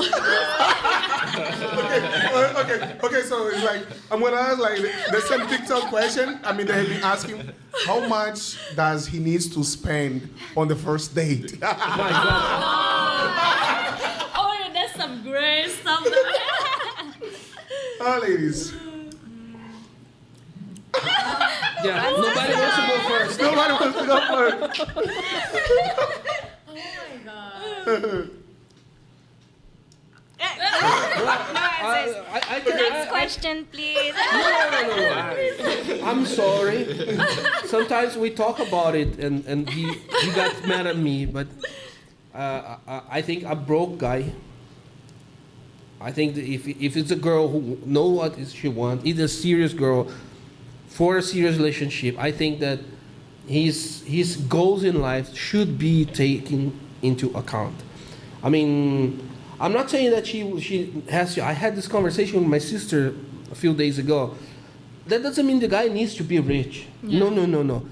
Okay, so it's like, I'm gonna ask like the same TikTok question. I mean, they've been asking, how much does he needs to spend on the first date? My God. Oh, yeah, there's some gray stuff. Oh, ladies. Yeah, nobody wants to go first. Nobody wants to go first. Oh my god. I can, Next question, please. No. I'm sorry. Sometimes we talk about it, and he got mad at me, but I think a broke guy. I think that if it's a girl who know what is she wants, it's a serious girl for a serious relationship. I think that his goals in life should be taken into account. I mean, I'm not saying that she has to. I had this conversation with my sister a few days ago. That doesn't mean the guy needs to be rich. Yeah. No.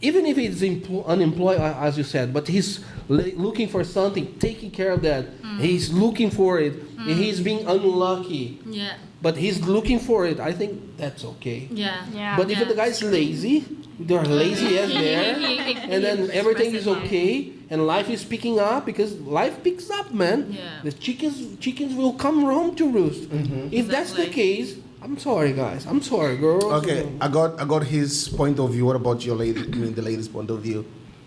Even if he's unemployed, as you said, but he's looking for something, taking care of that. He's looking for it. He's being unlucky, Yeah. but he's looking for it. I think that's okay. Yeah. Yeah. But if the guy's lazy, they're lazy as there, and then everything is okay, and life is picking up because life picks up, man. Yeah. The chickens will come home to roost. If that's the Exactly. case, I'm sorry, guys. I'm sorry, girls. Okay, I got his point of view. What about your lady? I mean, the lady's point of view.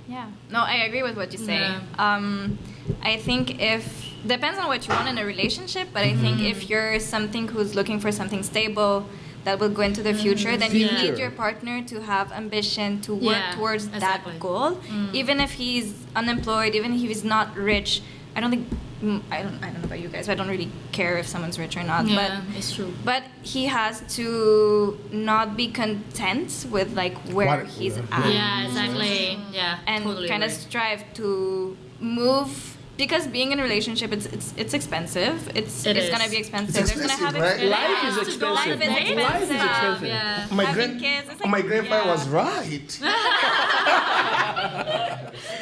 Yeah. No, I agree with what you say. Yeah. I think depends on what you want in a relationship, but I think if you're something who's looking for something stable that will go into the future, then you Future. need your partner to have ambition to work Yeah, towards exactly. that goal. Even if he's unemployed, even if he's not rich, I don't think I don't know about you guys, but I don't really care if someone's rich or not. Yeah, it's true. But he has to not be content with like where What- he's yeah. at. Yeah, exactly. Yeah. And totally kind of agree. strive to move because being in a relationship it's expensive. It's It is. gonna be expensive. It's They're gonna have expensive, right? Life is Yeah. expensive. Life is Life is expensive. expensive. Yeah. My Having kids, it's like, my grandfather yeah. was right.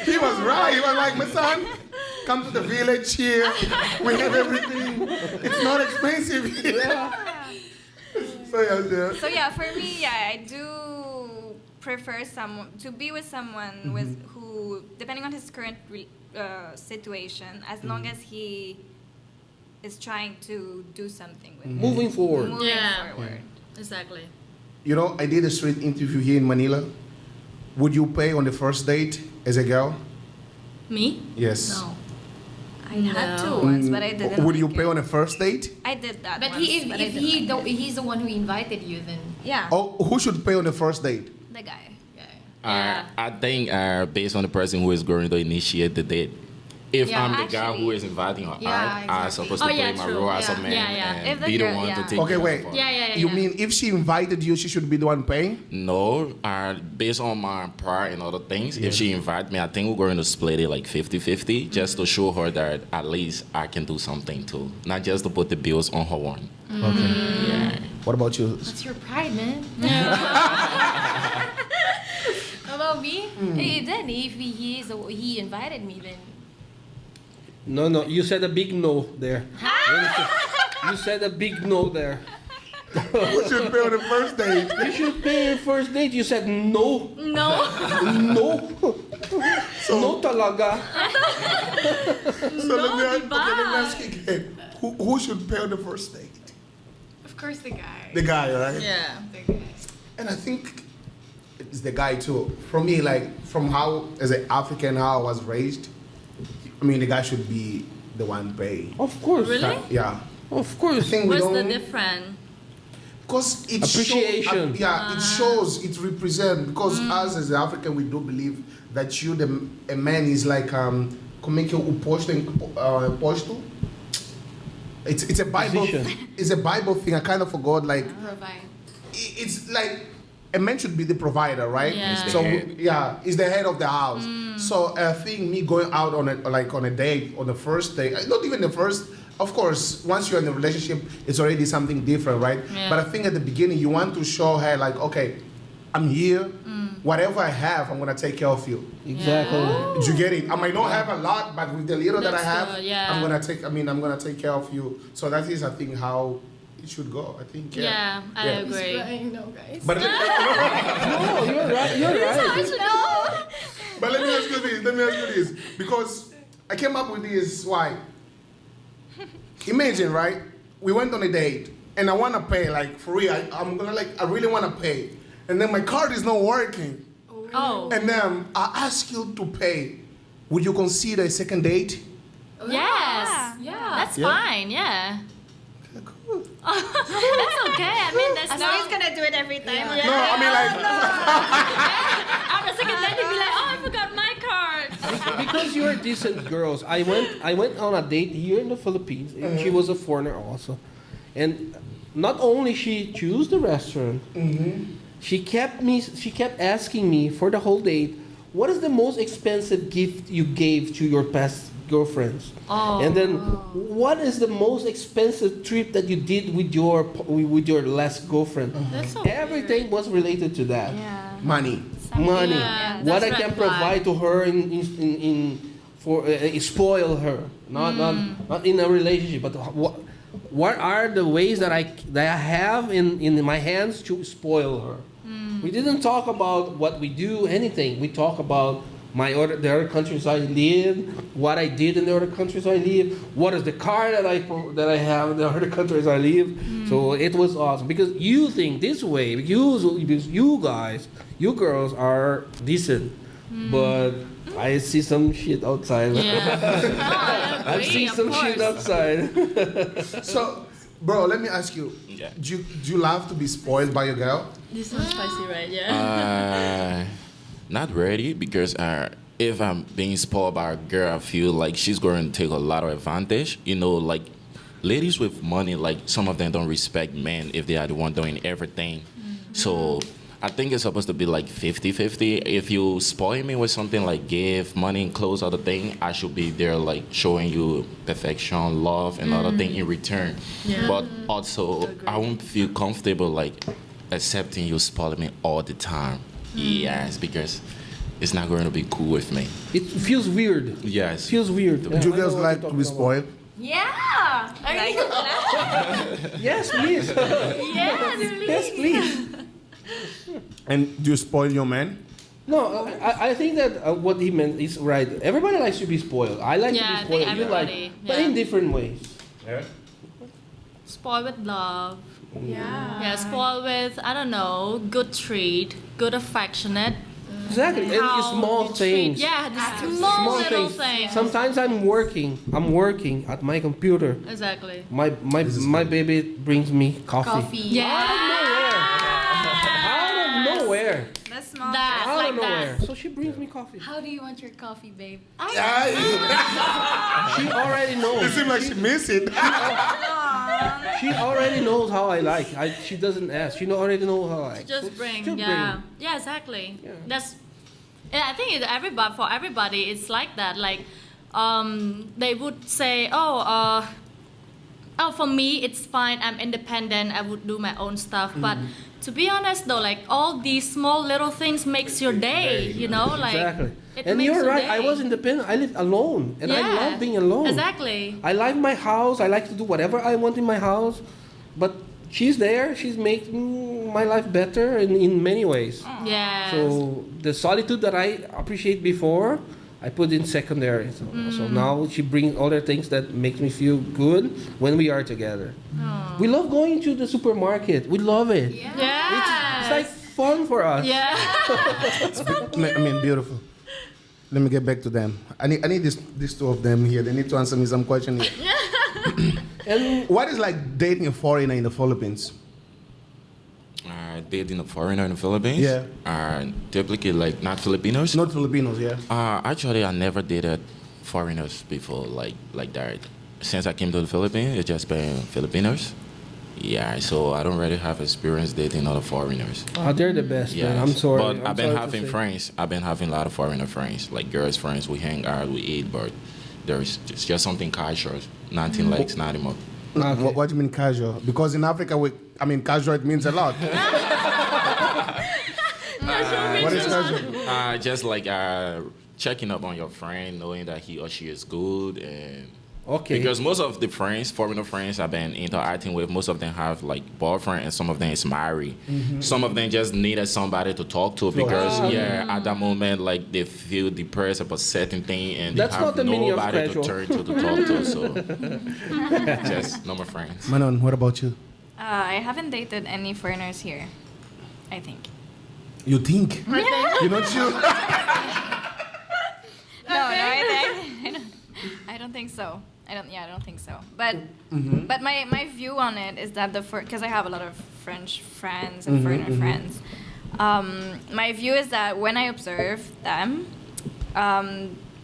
He was right. He was like, my son, come to the village here. We have everything. It's not expensive here. So yeah, for me, yeah, I do prefer someone to be with someone with who, depending on his current situation, as long as he is trying to do something with it. Moving forward. Moving Yeah. forward. Exactly. You know, I did a street interview here in Manila. Would you pay on the first date as a girl? Me? Yes. No. I had to No. once, but I didn't. Would you like pay it. on a first date? I did that. But once, he, but if I didn't he like don't, it. he's the one who invited you, then Yeah. Oh, who should pay on the first date? The guy. yeah. I think based on the person who is going to initiate the date, if Yeah, I'm the guy actually. who is inviting her Yeah, out, I'm exactly. supposed Oh, to yeah, play my true. role as a Yeah. man Yeah, yeah. and If the be the girl- one yeah. to take Okay, care wait. of her. Yeah. You mean if she invited you, she should be the one paying? No, based on my pride and other things, if she invite me, I think we're going to split it like 50-50 just to show her that at least I can do something too. Not just to put the bills on her one. Okay. Yeah. What about you? That's your pride, man. How about me? Hey, then if he invited me, then No, you said a big no there. You said a big no there. Who should pay on the first date? You should pay your first date. You said no. No. No. So No talaga. So let me diba? ask you again. Who should pay on the first date? Of course, the guy. The guy, right? Yeah. The guy. And I think it's the guy too. For me, like from how as an African how I was raised, I mean the guy should be the one paying. Of course. Really? Yeah. Of I course. think we What's the don't difference? because it Appreciation. Shows, it shows, it represents because us as an African we do believe that a man is like como é que o posto. It's a Bible. Position. It's a Bible thing. I kind of forgot. Like Provide. it's like a man should be the provider, right? Yeah. He's the So head. yeah, he's the head of the house. So I think me going out on a date on the first day, not even the first. Of course, once you're in a relationship, it's already something different, right? Yeah. But I think at the beginning you want to show her like, okay, I'm here. Whatever I have, I'm gonna take care of you. Exactly. Did you get it? I might not have a lot, but with the little that I That's have, good, yeah. I'm gonna take care of you. So that is, I think, how it should go. I think. Yeah, I Yeah. agree. Right, no, guys. But No, you're right. You're right. But let me ask you this, because I came up with this. Why? Imagine, right? We went on a date, and I wanna pay, like for real. I really wanna pay, and then my card is not working, Oh, and then I ask you to pay. Would you consider a second date? yes. Yeah. That's Yeah. fine, yeah. Okay, cool. That's okay. I mean, there's As no... long as he's gonna do it every time. Yeah. No, I mean like. After second date, you'd be like, oh, I forgot my card. Because you're decent girls. I went on a date here in the Philippines. And she was a foreigner also, and not only she chose the restaurant, she kept asking me for the whole date, what is the most expensive gift you gave to your past girlfriends? Oh. And then what is the most expensive trip that you did with your last girlfriend? That's so Everything was related to that. Yeah. Money. Money. Yeah, What I that's can red flag. provide to her for spoil her, not in a relationship, but what are the ways that I have in my hands to spoil her? We didn't talk about what we do, anything. We talk about the other countries I live, what I did in the other countries I live, what is the car that I have in the other countries I live. So it was awesome because you think this way. Because you guys, you girls are decent, but I see some shit outside. Yeah. No, I I've agree, seen of some shit course. outside. So, bro, let me ask you. Yeah. Do you love to be spoiled by your girl? This one's spicy, right? Yeah. Not ready because if I'm being spoiled by a girl, I feel like she's going to take a lot of advantage. You know, like ladies with money, like some of them don't respect men if they are the one doing everything. So I think it's supposed to be like 50-50. If you spoil me with something like gift, money, and clothes, other thing, I should be there like showing you perfection, love, and other thing in return. Yeah. But also, I won't feel comfortable like accepting you spoiling me all the time. Yes, because it's not going to be cool with me. It feels weird. Yes. Feels weird. Do you I girls know what like you're to be talking spoiled? Yeah. Like, about. Yes, please. Yes, please. And do you spoil your man? No, I think that what he meant is right. Everybody likes to be spoiled. I like Yeah, to I be think spoiled. You like, everybody, but yeah. in different ways. Yeah. Spoiled with love. Yeah. Yeah, spoiled with, I don't know, good treat, good affectionate. Exactly, and How it's small you treat- things. Yeah, the Small small little things. Sometimes I'm working at my computer. Exactly. My baby brings me coffee. Coffee. Yeah. Out of nowhere. that's small. That, Out like of nowhere. that. So she brings me coffee. How do you want your coffee, babe? She already knows. It seems like she missed it. She already knows how I like. She doesn't ask. She already knows how I like. Just So bring, she'll yeah. Yeah, exactly. Yeah. That's, yeah, I think for everybody, it's like that. Like, they would say, oh, for me, it's fine. I'm independent. I would do my own stuff. But to be honest, though, like all these small little things makes your day. You know, like Exactly. it And makes you're your right. I day. was independent. I lived alone, and I Yeah. love being alone. Exactly. I like my house. I like to do whatever I want in my house, but she's there. She's making my life better in many ways. Yeah. So the solitude that I appreciate before, I put in secondary. So now she brings other things that makes me feel good when we are together. We love going to the supermarket. We love it. Yeah. It's like fun for us. Yeah. I mean, beautiful. Let me get back to them. I need these two of them here. They need to answer me some question here. And What is like dating a foreigner in the Philippines? Dating a foreigner in the Philippines? Yeah. Typically, like, not Filipinos? Not Filipinos, yeah. Actually, I never dated foreigners before, like that. Since I came to the Philippines, it's just been Filipinos. Yeah, so I don't really have experience dating other foreigners. they're the best, man. I'm sorry. But I've been sorry to having say. friends. I've been having a lot of foreigner friends, like girls friends. We hang out, we eat, but there's just something casual, nothing like nothing more. Okay. What do you mean casual? Because in Africa, casual, it means a lot. What is casual? Just like checking up on your friend, knowing that he or she is good, and Okay. because most of the friends, foreigner friends I've been interacting with, most of them have like boyfriend, and some of them is married. Some of them just needed somebody to talk to because at that moment like they feel depressed about certain thing and they That's not have the meaning of nobody to casual. turn to talk to. So just normal friends. Manon, what about you? I haven't dated any foreigners here, I think. You think? You're not sure? No, I don't think so. I don't think so. But my view on it is that because I have a lot of French friends and foreigner friends, my view is that when I observe them,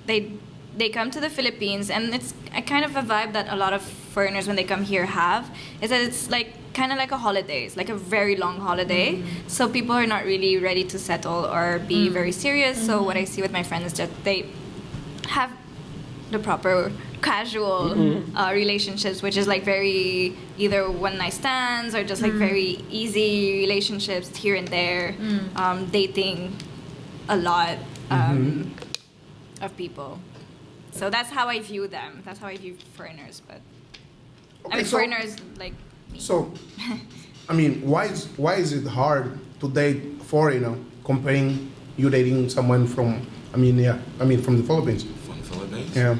they come to the Philippines, and it's a kind of a vibe that a lot of foreigners when they come here have, is that it's like kind of like a holiday. It's like a very long holiday. So people are not really ready to settle or be very serious. So what I see with my friends is that they have the proper casual relationships, which is like very either one night stands or just like very easy relationships here and there, dating a lot of people. So that's how I view them. That's how I view foreigners. But I mean, foreigners like me. So, I mean, why is it hard to date foreigner comparing you dating someone from from the Philippines? From the Philippines? Yeah.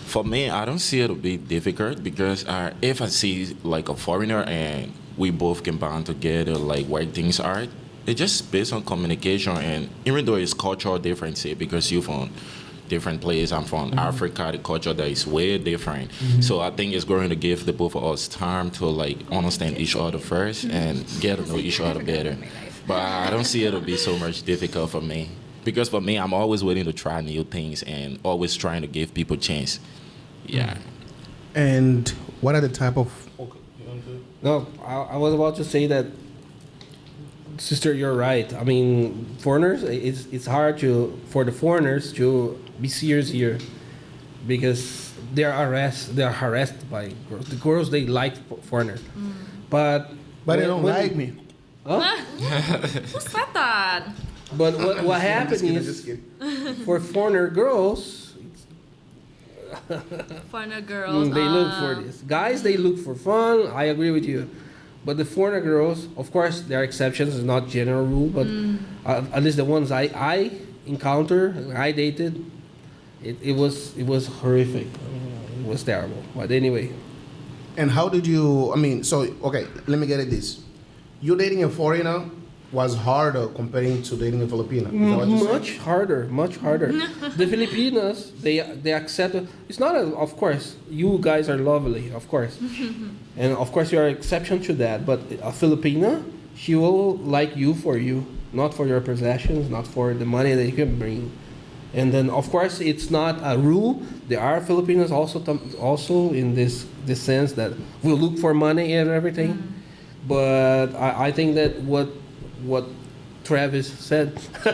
For me, I don't see it to be difficult because if I see like a foreigner and we both can bond together, like where things are, it's just based on communication. And even though it's cultural difference, because you're from different place, I'm from Africa, the culture that is way different. So I think it's going to give the both of us time to like understand each other first and get to know each other better. But I don't see it to be so much difficult for me. Because for me, I'm always willing to try new things and always trying to give people a chance. Yeah. And what are the type of... No, I was about to say that, sister, you're right. I mean, foreigners, it's hard for the foreigners to be serious here because they are harassed by girls. The girls, they like foreigners. But But they don't like me. Huh? Who said that? But what happens Just is, kidding. for foreigner girls, Foreigner girls. they look for this. Guys, they look for fun. I agree with you. But the foreigner girls, of course, there are exceptions. It's not general rule, but at least the ones I encountered, I dated, it was horrific. It was terrible. But anyway, And how did you... okay, let me get at this. You dating a foreigner was harder comparing to dating a Filipino. Is that what you're saying? much harder. The Filipinos, they accept it. It's not of course, you guys are lovely, of course. And of course you are an exception to that, but a Filipina, she will like you, not for your possessions, not for the money that you can bring. And then of course it's not a rule. There are Filipinos also in this sense that will look for money and everything. But I think that what Travis said. I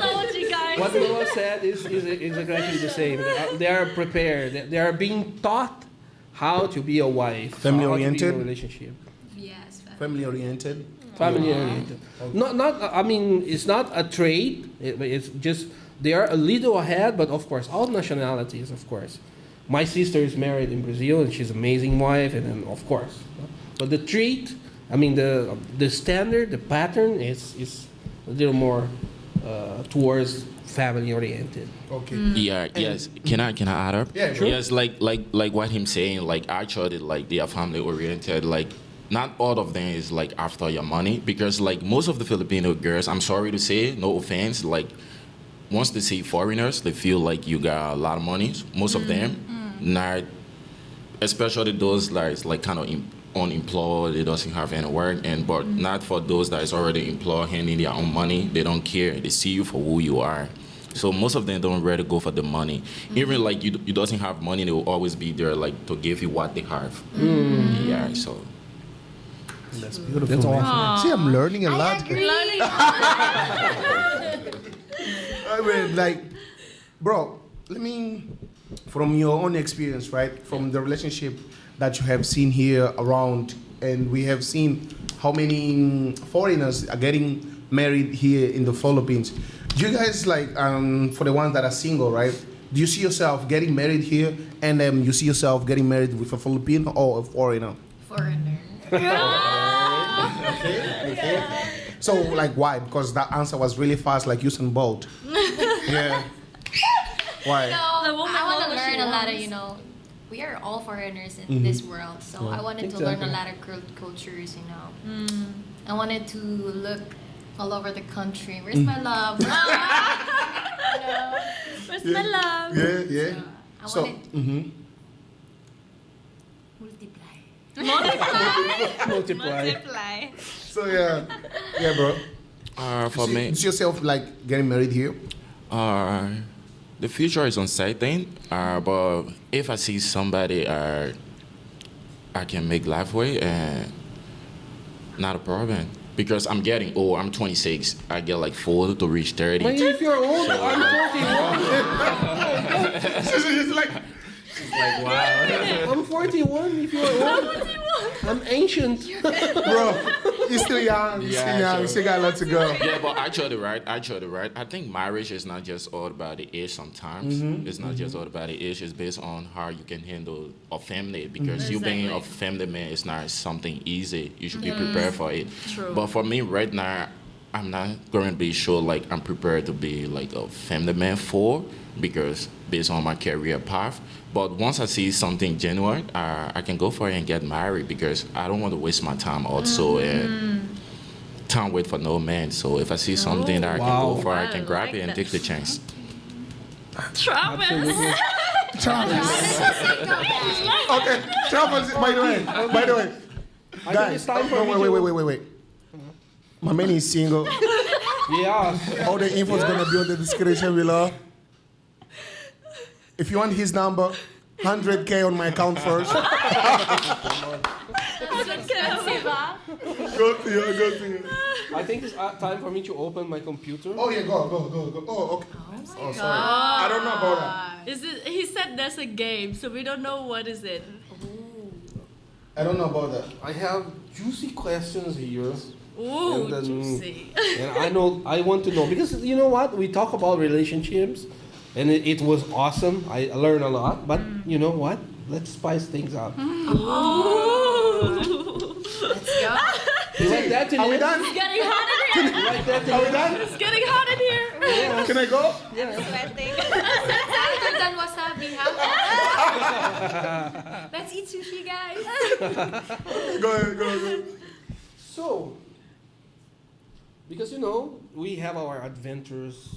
told you guys. What Noah said is exactly the same. They are prepared. They are being taught how to be a wife. Family how to be in oriented? a relationship. Yes, Family oriented. Family oriented. Not. I mean, it's not a trait. It's just they are a little ahead. But of course, all nationalities, of course. My sister is married in Brazil, and she's an amazing wife, and then of course. But the trait, I mean, the standard, the pattern is a little more towards family oriented. Okay. Yeah, yes. Can I add up? Yeah, sure. Yes, like what him saying, like actually like they are family oriented, like not all of them is like after your money because like most of the Filipino girls, I'm sorry to say, no offense, like once they see foreigners, they feel like you got a lot of money. Most of them, not especially those that is like kind of unemployed, they doesn't have any work, and but not for those that is already employed, handing their own money. They don't care. They see you for who you are. So most of them don't really go for the money. Even like you doesn't have money, they will always be there like to give you what they have. Yeah, so. That's beautiful. That's man. awesome. See, I'm learning a I lot. agree. I mean, like, bro, from your own experience, right? From the relationship that you have seen here around, and we have seen how many foreigners are getting married here in the Philippines. Do you guys like, for the ones that are single, right? Do you see yourself getting married here, and you see yourself getting married with a Filipino or a foreigner? Foreigner. Okay. So, like, why? Because that answer was really fast, like Usain Bolt. Yeah. Why? The woman I want knows to what she learn a lot of, wants. we are all foreigners in this world, so I wanted to learn a Exactly. lot of cultures, I wanted to look all over the country. Where's my love? Where's my love? Yeah, yeah. I So, wanted multiply. Multiply. so yeah, bro. For me, You see yourself like getting married here? the future is uncertain. But if I see somebody I can make life with, not a problem. Because I'm getting old. I'm 26. I get like 4 to reach 30. But if you're old, I'm 41. She's like, I'm 41. If you're old, I'm ancient. bro, you're still young. You're still young. You still got a lot to go. Yeah, but actually, right. I think marriage is not just all about the age sometimes. It's not just all about the age. It's based on how you can handle a family. Because you being a family man is not something easy. You should be prepared for it. True. But for me right now, I'm not going to be sure like I'm prepared to be like a family man because based on my career path. But once I see something genuine, I can go for it and get married because I don't want to waste my time also and time wait for no man. So if I see something that I can go for, I can grab it and take the chance. Travis. Okay, Travis, by the way, I think guys, it's time for me no, to... wait. My man is single. Yeah. All the info is gonna be on the description below. If you want his number, 100K on my account first. Go to you. I think it's time for me to open my computer. Oh yeah, go. Oh, okay. Oh, sorry. I don't know about that. He said there's a game, so we don't know what is it. I don't know about that. I have juicy questions here. Ooh, And then- juicy. And I want to know, because you know what? We talk about relationships, and it was awesome. I learned a lot, but you know what? Let's spice things up. Let's go. You like that, Are we Janine? done? It's getting hot in here. You like that, Are we Janine? done? It's getting hot in here. Yeah. Can I go? Sweating. After done wasabi, huh? Let's eat sushi, guys. Go ahead. So, because you know, we have our adventurous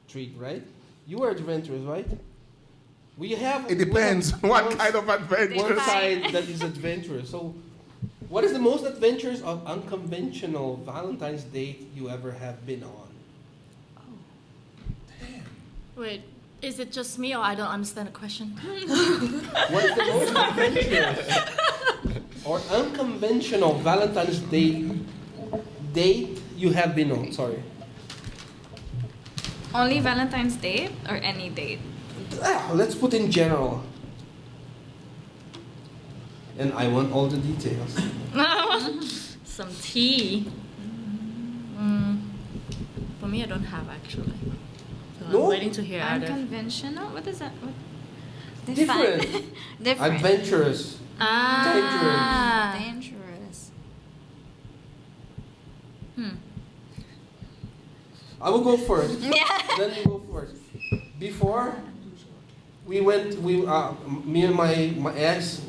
treat, right? You are adventurous, right? We have. It depends what kind of adventure. One side that is adventurous. So, what is the most adventurous or unconventional Valentine's date you ever have been on? Wait, is it just me or I don't understand the question? What is the most adventurous or unconventional Valentine's date you have been on? Sorry. Only Valentine's Day or any date? Let's put in general. And I want all the details. Some tea. For me, I don't have actually. So No? I'm waiting to hear either. Unconventional? What is that? What? Different. Different. Adventurous. Dangerous. I will go first. Yeah. Then you go first. Before, me and my ex,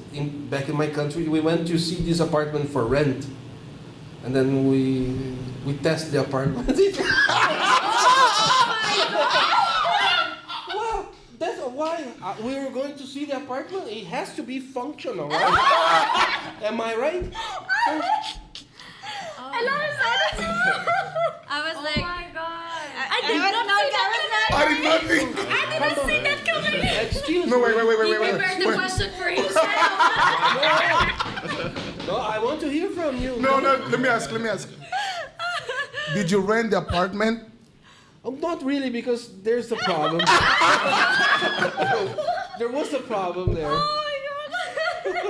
back in my country, we went to see this apartment for rent. And then we test the apartment. Well, that's why we were going to see the apartment. It has to be functional, right? Am I right? I love it. I was like, Oh my god. I did not know that I did not think. I didn't see that coming. Excuse me. No, wait. Prepared the question for himself. No, I want to hear from you. No, let me ask. Did you rent the apartment? Not really, because there's a problem. There was a problem there. Oh my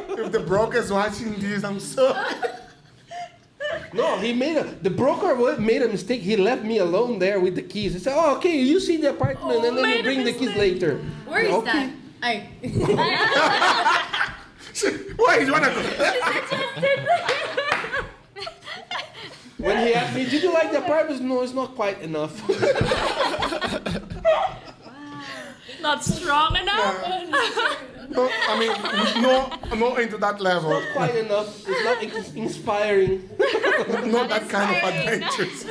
god. If the broker's watching this, I'm sorry. No, the broker made a mistake. He left me alone there with the keys. He said, "Oh, okay, you see the apartment, and then you made a bring the keys later." Where is Okay. that? Why you wanna go? When he asked me, "Did you like the apartment?" No, it's not quite enough. Not strong enough. No, I mean, not into that level. Not quite enough. It's not inspiring. Not that kind of inspiring, no. adventures.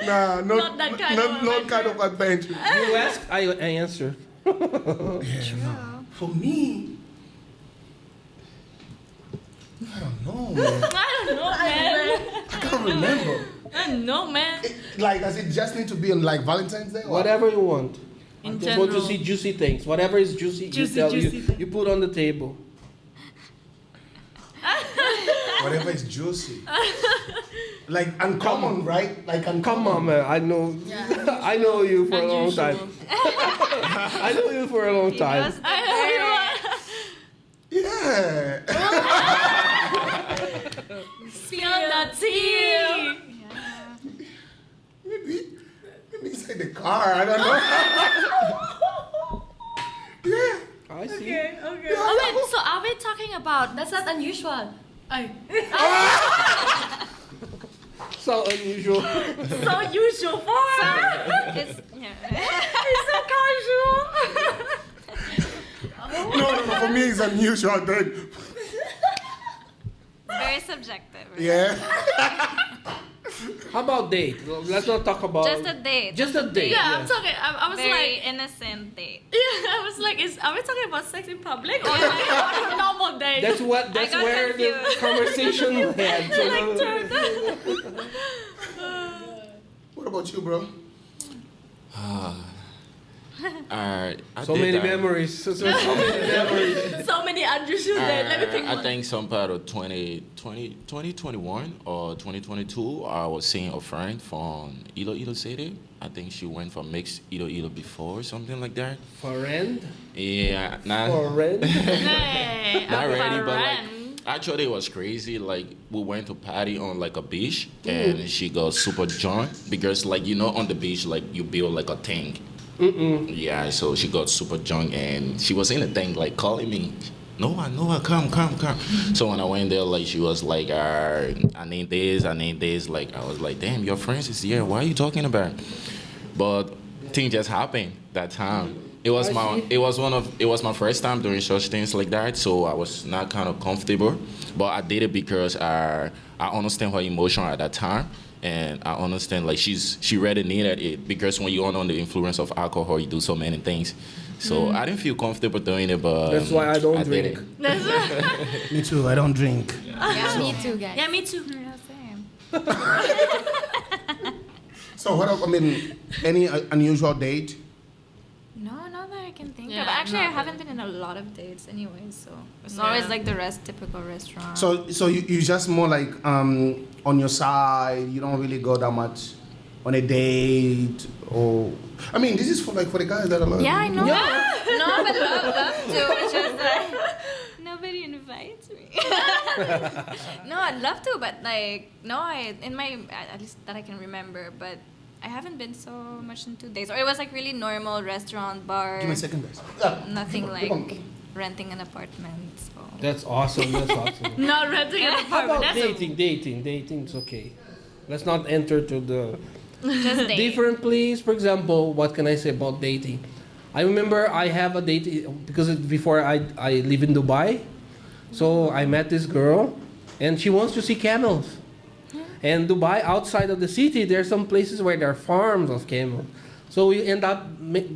Nah, Not that kind of not kind of adventure. You ask, I answer. For me, I don't know, man. I don't know, man. I can't remember. I don't know, man. Like, does it just need to be on like Valentine's Day? Or? Whatever you want. In I just want to general. see juicy things. Whatever is juicy, Juicy you things. put on the table. Whatever is juicy. Like uncommon, right? Like uncommon. Come on, man. I know. I know you for a long Unusual. time. I know you for a long He time. knows the I know you word. are. Yeah. Spill the tea. Maybe inside the car. I don't know. Yeah. I see. Okay. Oh wait, so are we talking about That's not unusual. So unusual. so usual for her? It's, yeah. It's so casual. No. For me, it's unusual. Then. Very subjective. Right? Yeah. How about date? Let's not talk about. Just a date. Just a date. Yeah, I'm yes. talking. I was Very like, innocent date. yeah, I was like, are we talking about sex in public or like a normal date? That's what. That's got where the confused. conversation had. So, What about you, bro? I so did many that. memories. So many memories. So many unusual dates. Let me pick I one. think some part of 2021 or 2022, I was seeing a friend from Iloilo City. I think she went from mixed Iloilo before, something like that. Friend. Yeah, not Friend. Hey, not a ready, but like friend. actually it was crazy. Like we went to party on like a beach, and she got super drunk because like on the beach like you build like a thing. Yeah, so she got super drunk and she was in the thing like calling me. Noah, come. So when I went there, like she was like, I need this. Like I was like, damn, your friends is here. What are you talking about? But thing just happened that time. It was my first time doing such things like that, so I was not kind of comfortable. But I did it because I understand her emotion at that time. And I understand like she really needed it because when you're under the influence of alcohol, you do so many things. So I didn't feel comfortable doing it, but That's why I don't did drink. it. Me too. I don't drink. Yeah, me too, guys. Yeah, me too. Yeah, same. So what? Any unusual date? No, not that I can think Yeah, of. Actually, I not haven't been in a lot of dates anyway, so it's Yeah. always like the typical restaurant. So you just more like on your side. You don't really go that much on a date, or I mean, this is for the guys that are like. yeah, I know. No, but love to. It's just like nobody invites me. No, I'd love to, but like no, at least that I can remember, but I haven't been so much into dates. Or it was like really normal restaurant, bar. Give me a second, guys. Nothing Come like on. renting an apartment. So. That's awesome. Not renting an How apartment. about That's dating? Dating's okay. Let's not enter to the Just date. different place. For example, what can I say about dating? I remember I have a date because before I live in Dubai, so I met this girl, and she wants to see camels. And Dubai, outside of the city, there are some places where there are farms of camels. So we end up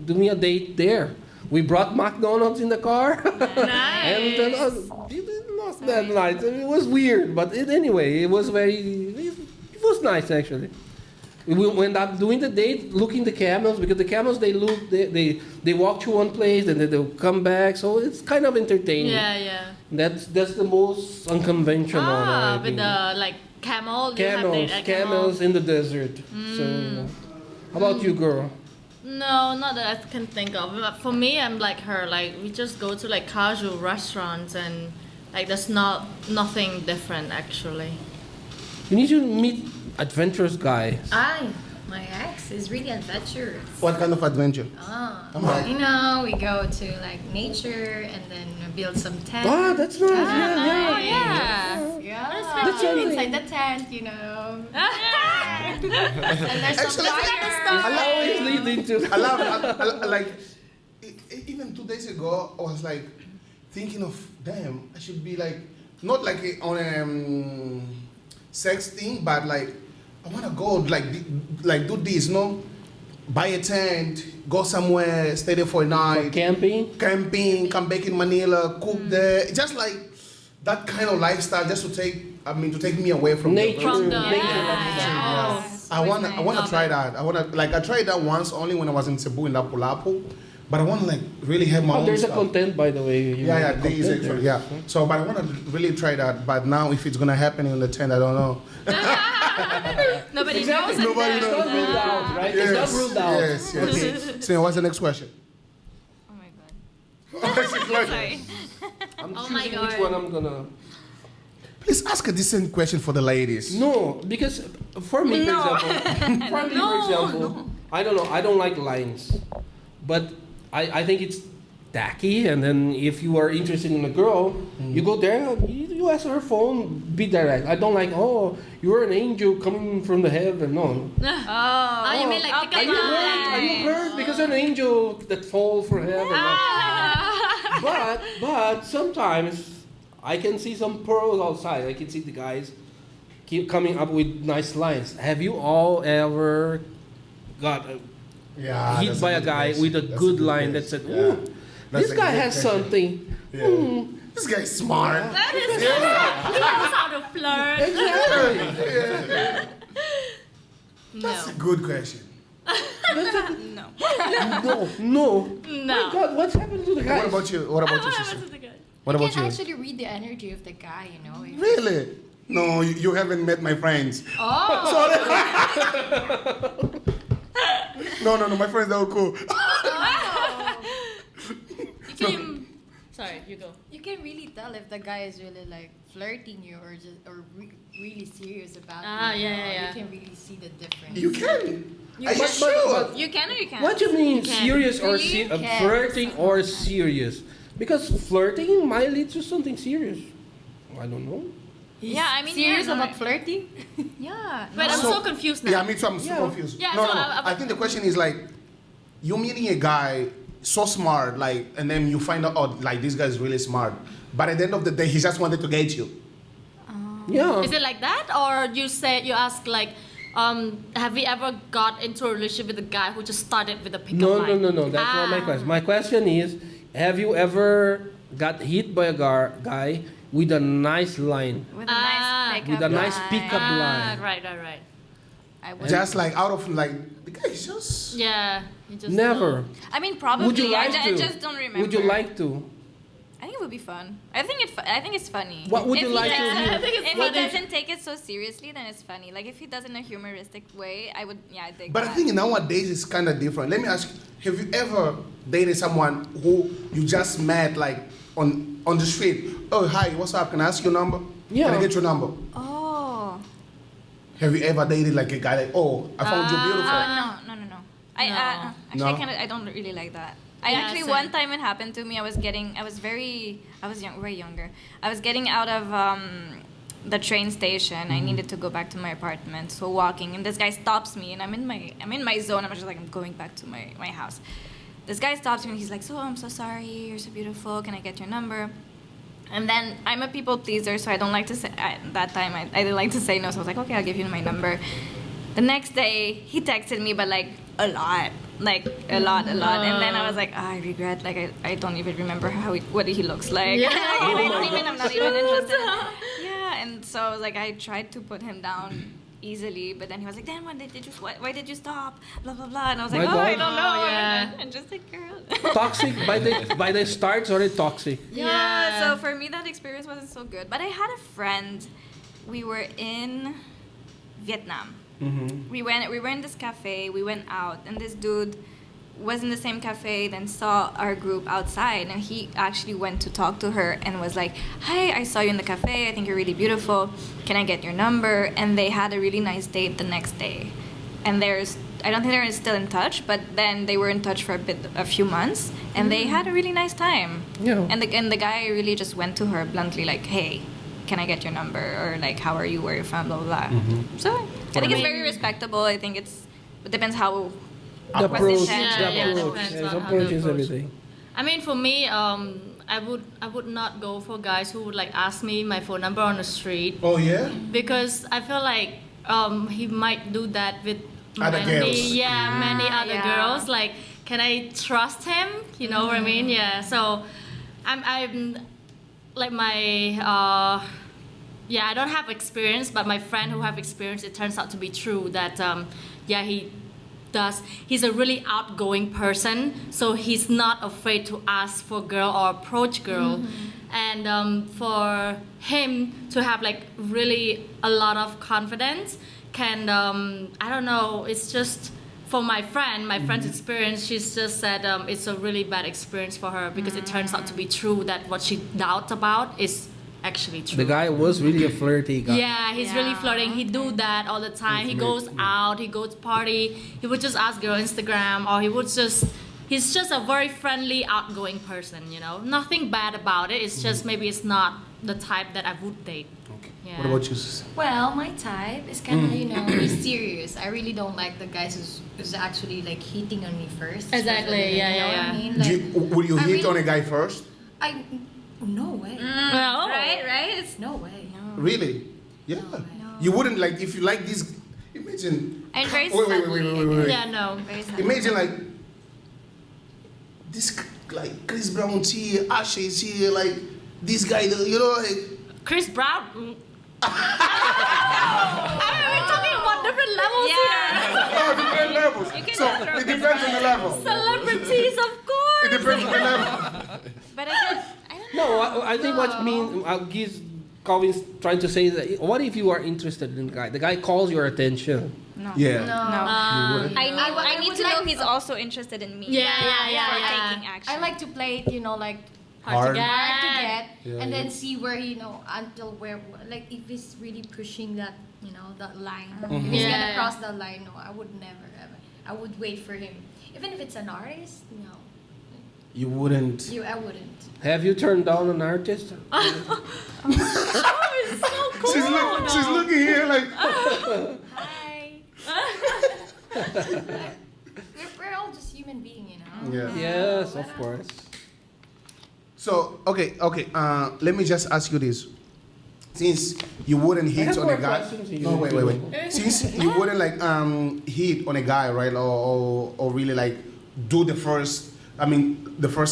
doing a date there. We brought McDonald's in the car. Nice. And it was that nice. I mean, it was weird, but anyway, it was it was nice actually. We end up doing the date, looking the camels, because the camels, they walk to one place and then they'll come back. So it's kind of entertaining. Yeah. That's the most unconventional. I With think. the like camel. you have date at Camels in the desert. So, how about you, girl? No, not that I can think of. But for me, I'm like her. Like we just go to like casual restaurants and like there's nothing different actually. You need to meet adventurous guy. My ex is really adventurous. What kind of adventure? You know, we go to like nature and then build some tent. Ah, that's nice. Oh Yeah. Yeah, That's something. inside the tent, you know. And there's some Actually, fire. Always leading to. I love like even 2 days ago I was like thinking of damn I should be like not like on a sex thing but like I want to go like do this buy a tent, go somewhere, stay there for a night, Camping. come back in Manila, cook there, just like that kind of lifestyle, just to take me away from Nature. From the Nature. Yes. I want Always to try that. I tried that once only when I was in Cebu in Lapu-Lapu, but I want to like really have my Oh, own there's a stuff. content, by the way. Yeah, there is actually, yeah. So, but I want to really try that. But now, if it's gonna happen in the tent, I don't know. Nobody Exactly. knows. Nobody It's not ruled out, right? It's not ruled out. Yes. Okay. So, what's the next question? Oh my god. Sorry. I'm Oh choosing my which God. one I'm gonna. Please ask a decent question for the ladies. No, because for me, for example, I don't know. I don't like lines, but I think it's tacky. And then if you are interested in a girl, you go there, you ask her phone, be direct. I don't like, oh, you're an angel coming from the heaven. No. Oh, you mean like Are pick you up hurt? Are you hurt because an angel that fall from heaven? But sometimes I can see some pearls outside. I can see the guys keep coming up with nice lines. Have you all ever got hit that's by a good guy question. with a That's good good line that question. said, Yeah. "Ooh, That's this a guy good has question. something." Yeah. This guy's smart. That is he knows how to flirt. That's No. a good question. No. No. No. My God, what's happened to the guy? What about you? What about you, What sister? happened to the guy? What You about can you? actually read the energy of the guy, you know. Really? No, you haven't met my friends. Oh, No, my friends they were cool. You can, sorry, you go. you can really tell if the guy is really like flirting you or really serious about you. Yeah, you know. yeah. You can really see the difference. You can. Are you But- sure? You can or you can't? What do you mean can. serious or Really can. flirting or serious? Because flirting might lead to something serious. I don't know. Yeah, I mean, Serious yeah, no, about flirting? Yeah. Wait, I'm So- so confused now. Yeah, me too. I'm so Yeah. confused. Yeah, no, so no. I- I think the question is like, you meeting a guy so smart, like, and then you find out, oh, like this guy is really smart, but at the end of the day, he just wanted to get you. Yeah. Is it like that, or you ask like, have you ever got into a relationship with a guy who just started with a pickup No. line? That's not my question. My question is, have you ever got hit by a guy with a nice line? With a nice pickup With a nice line. pickup line. Right. I would. Just like out of like, the guy is just. Yeah. You just Never. I mean, probably. Would you like I to? just don't remember. Would you like to? I think it would be fun. I think it's funny. What would If you he like to does- do? I think it's If funny. he doesn't take it so seriously, then it's funny. Like if he does it in a humoristic way, I would. Yeah, I dig But I that. think nowadays it's kind of different. Let me ask you, have you ever dated someone who you just met like on the street? Oh, hi, what's up? Can I ask your number? Yeah. Can I get your number? Oh. Have you ever dated like a guy like, oh, I found you beautiful? No. I No. actually No? I don't really like that. Yeah, Actually, same. one time it happened to me. I was very younger. I was getting out of the train station. I needed to go back to my apartment. So walking, and this guy stops me, and I'm in my zone. I'm just like, I'm going back to my house. This guy stops me, and he's like, so I'm so sorry. You're so beautiful. Can I get your number? And then I'm a people pleaser, so I don't like to say. That time I didn't like to say no. So I was like, okay, I'll give you my number. The next day, he texted me, but like a lot. And then I was like, I regret, like I don't even remember what he looks like. Yeah. I'm not even interested. Yeah, and so I was like, I tried to put him down easily, but then he was like, then why did you stop? Blah blah blah. And I was like, My I God. don't know. Yeah. And just like, girl. Toxic by the start, it's already toxic. Yeah. So for me, that experience wasn't so good. But I had a friend. We were in Vietnam. Mm-hmm. We were in this cafe. We went out, and this dude was in the same cafe. Then saw our group outside, and he actually went to talk to her and was like, "Hi, I saw you in the cafe. I think you're really beautiful. Can I get your number?" And they had a really nice date the next day. And I don't think they're still in touch, but then they were in touch for a few months, and they had a really nice time. Yeah. And the guy really just went to her bluntly, like, "Hey, can I get your number?" Or like, "How are you? Where are you from?" Blah blah blah. So I think it's very respectable. I think it depends how. The approach, Yeah, the depends approach. on how Approach they is approach. everything. I mean, for me, I would not go for guys who would like ask me my phone number on the street, Oh yeah. because I feel like he might do that with Other many, girls. many other Yeah. girls. Like, can I trust him? You know what I mean? Yeah. So, I'm like my I don't have experience, but my friend who have experience, it turns out to be true that he does. He's a really outgoing person, so he's not afraid to ask for girl or approach girl. And for him to have like really a lot of confidence can I don't know, it's just for my friend's experience, she's just said it's a really bad experience for her because it turns out to be true that what she doubts about is actually true. The guy was really a flirty guy. Yeah, he's really Yeah, flirting. He do that all the time. He goes out, he goes party. He would just ask girl Instagram, or he's just a very friendly, outgoing person, you know. Nothing bad about it. It's just maybe it's not the type that I would date. Okay. Yeah. What about you, sis? Well, my type is kind of, mysterious. I really don't like the guys who's actually like hitting on me first. Exactly, especially, yeah, you know yeah, what I yeah. mean? Like, Would you I hit really- on a guy first? No way. No. Right? It's No way. Really? Yeah. No. You wouldn't like if you like this. Imagine. and very Wait. subtly. Yeah, no. Very subtly. Imagine like this, like Chris Brown's here, Ashley's here, like this guy, you know, like. Chris Brown. We're talking about different levels Yeah. Oh, different levels. You can So throw it depends on the level. here. Celebrities, of It course. depends on the level. But I don't know. No, I think what Calvin's trying to say is that what if you are interested in the guy? The guy calls your attention. No. Yeah. No. I need would to know like- he's also interested in me. Yeah. Before taking action. I like to play it, like Hard. hard to get, Yeah, and yeah. then see where until where, like if he's really pushing that that line. Mm-hmm. If he's Yeah. gonna cross the line, no, I would never ever. I would wait for him, even if it's an artist. No, You wouldn't. I wouldn't. Have you turned down an artist? It's so cool. She's looking here like. Hi. we're all just human beings, Yeah. Yes, of course. So okay. Let me just ask you this: since you wouldn't hit have on more a guy, questions if no, you- wait. Since you wouldn't like hit on a guy, right, or really like do the first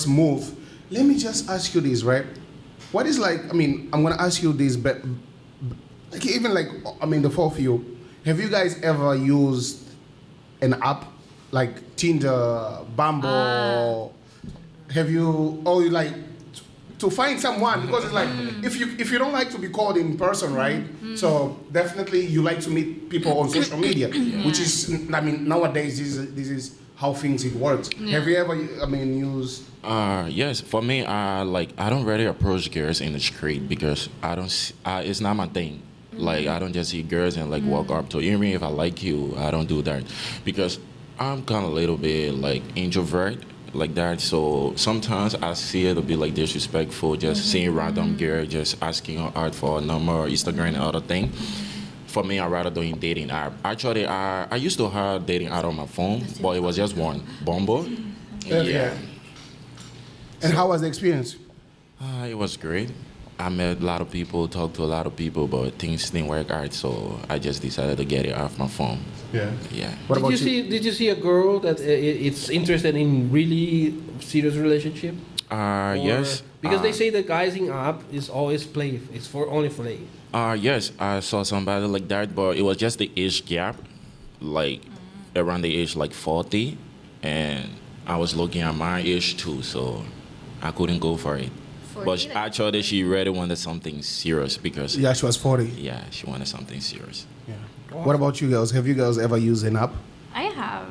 move. Let me just ask you this, right? What is like? I'm gonna ask you this, but like even like the four of you, have you guys ever used an app like Tinder, Bumble? Have you, or you like to find someone, because it's like if you don't like to be called in person, right? So definitely you like to meet people on social media, which is nowadays this is how things it works. Have you ever used? Yes, for me, I don't really approach girls in the street because it's not my thing. Like I don't just see girls and like walk up to you. Even if I like you, I don't do that because I'm kind of a little bit like introvert. like that. So sometimes I see it to be like disrespectful, just seeing random girl just asking her out for a number or Instagram and other thing. For me, I rather doing dating app. Actually, I used to have dating app on my phone, but it was just one, Bumble. Yeah. And how was the experience? It was great. I met a lot of people, talked to a lot of people, but things didn't work out, so I just decided to get it off my phone. Yeah. Yeah. What about you? Did you see a girl that it's interested in really serious relationship? Yes. Because they say the guysing app is always play. It's for only play. Yes, I saw somebody like that, but it was just the age gap, like around the age like 40, and I was looking at my age too, so I couldn't go for it. But actually, she really wanted something serious because Yeah, she was 40. yeah, she wanted something serious. Yeah. What about you girls? Have you girls ever used an app? I have,